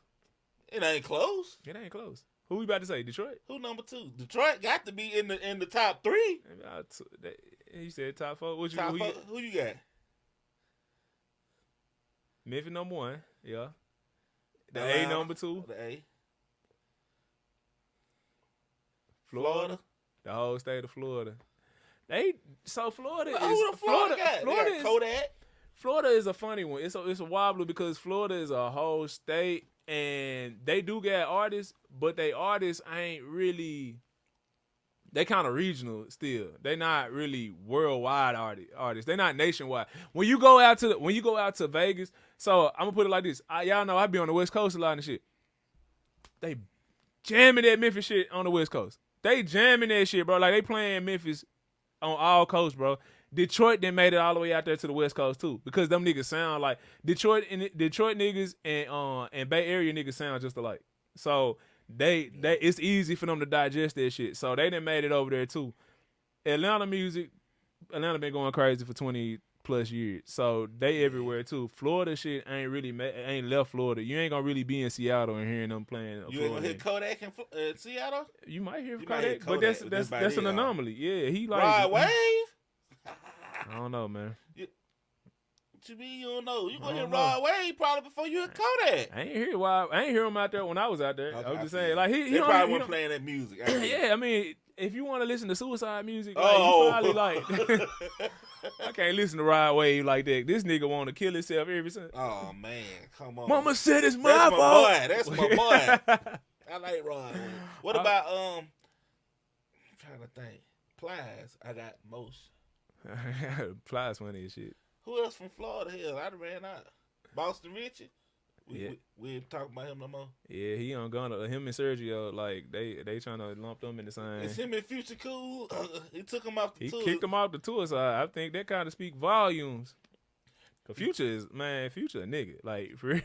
It ain't close. It ain't close. Who we about to say? Detroit? Who number 2? Detroit got to be in the top 3. He said top 4. Who you got? Memphis number 1. Yeah. The Atlanta, A number 2. The A. Florida. The whole state of Florida. Florida is Kodak. Florida is a funny one. It's a wobbler because Florida is a whole state and they do get artists, but they artists ain't really. They kind of regional still. They not really worldwide artists. They not nationwide. When you go out to Vegas, so I'm gonna put it like this. Y'all know I be on the West Coast a lot and shit. They jamming that Memphis shit on the West Coast. They jamming that shit, bro. Like they playing Memphis on all coasts, bro. Detroit then made it all the way out there to the West Coast too, because them niggas sound like Detroit niggas and Bay Area niggas sound just alike. So they it's easy for them to digest that shit. So they done made it over there too. Atlanta been going crazy for 20 plus years. So they everywhere too. Florida shit ain't left Florida. You ain't gonna really be in Seattle and hearing them playing. You ain't gonna hear Kodak in Seattle? You might hear Kodak, but that's an anomaly. Yeah, he like Rod Wave. I don't know, man. What you mean you don't know? You gonna hear Rod Wave probably before you hear Kodak. I ain't hear him out there when I was out there. Okay, I was just saying, like he probably wasn't playing that music. Yeah, I mean, if you want to listen to suicide music, like, you probably like. I can't listen to Rod Wave like that. This nigga want to kill himself every single. Oh man, come on. Mama said it's my fault. That's my boy. I like Rod Wave. What about I'm trying to think. Plies. I got most. Plies funny as shit. Who else from Florida? Hell, I ran out. Boston Richie. We ain't talking about him no more. Yeah, he on Gunna. Him and Sergio, like they trying to lump them in the same. Is him and Future cool? He took him off the tour. He kicked him off the tour, so I think that kind of speak volumes. Cause Future a nigga. Like for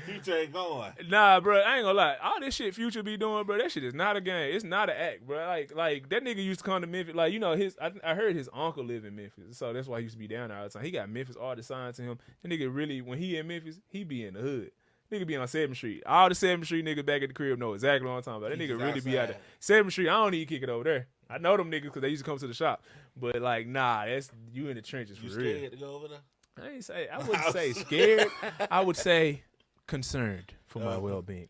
Future ain't going. Nah, bro, I ain't gonna lie. All this shit Future be doing, bro, that shit is not a game. It's not an act, bro. Like that nigga used to come to Memphis. Like, you know, I heard his uncle live in Memphis, so that's why he used to be down there all the time. He got Memphis artists signed to him. That nigga really, when he in Memphis, he be in the hood. Nigga be on 7th Street. All the 7th Street niggas back at the crib know exactly what I'm talking about. That nigga really be out there. 7th Street, I don't need to kick it over there. I know them niggas because they used to come to the shop. But like, nah, that's you in the trenches for real. You scared to go over there? I wouldn't say scared. I would say concerned for my well-being.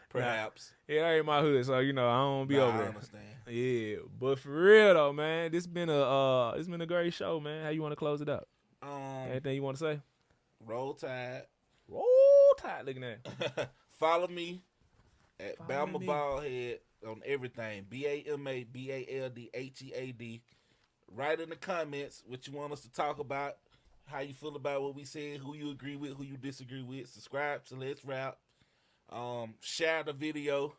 Perhaps. Yeah, that ain't my hood, so you know I don't be over there. I understand. Yeah, but for real though, man, this been a great show, man. How you want to close it up? Anything you want to say? Roll Tide. Roll Tide. Looking at. Follow me at Bama Ballhead on everything. BAMABALDHEAD. Write in the comments what you want us to talk about. How you feel about what we said, who you agree with, who you disagree with. Subscribe to Let's Rap. Share the video.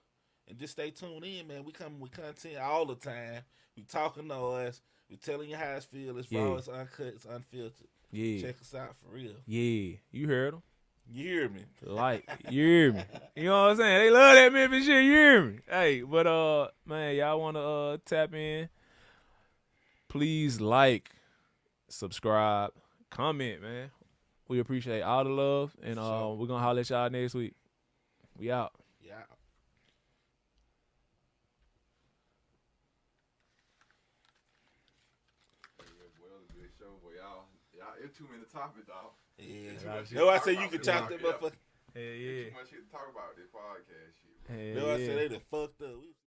And just stay tuned in, man. We come with content all the time. We talking noise. We telling you how it feels. It's raw, it's uncut, it's unfiltered. Yeah. Check us out for real. Yeah. You heard them. You hear me. You hear me. You know what I'm saying? They love that Memphis shit. You hear me. Hey, but man, y'all want to tap in? Please like, subscribe, comment, man. We appreciate all the love, and we're gonna holler at y'all next week. We out. Yeah. Y'all, it's too many topics, dog. Yeah. No, I said you could chop that motherfucker. Yeah. Too much shit to talk about this podcast shit. No, I said they done fucked up.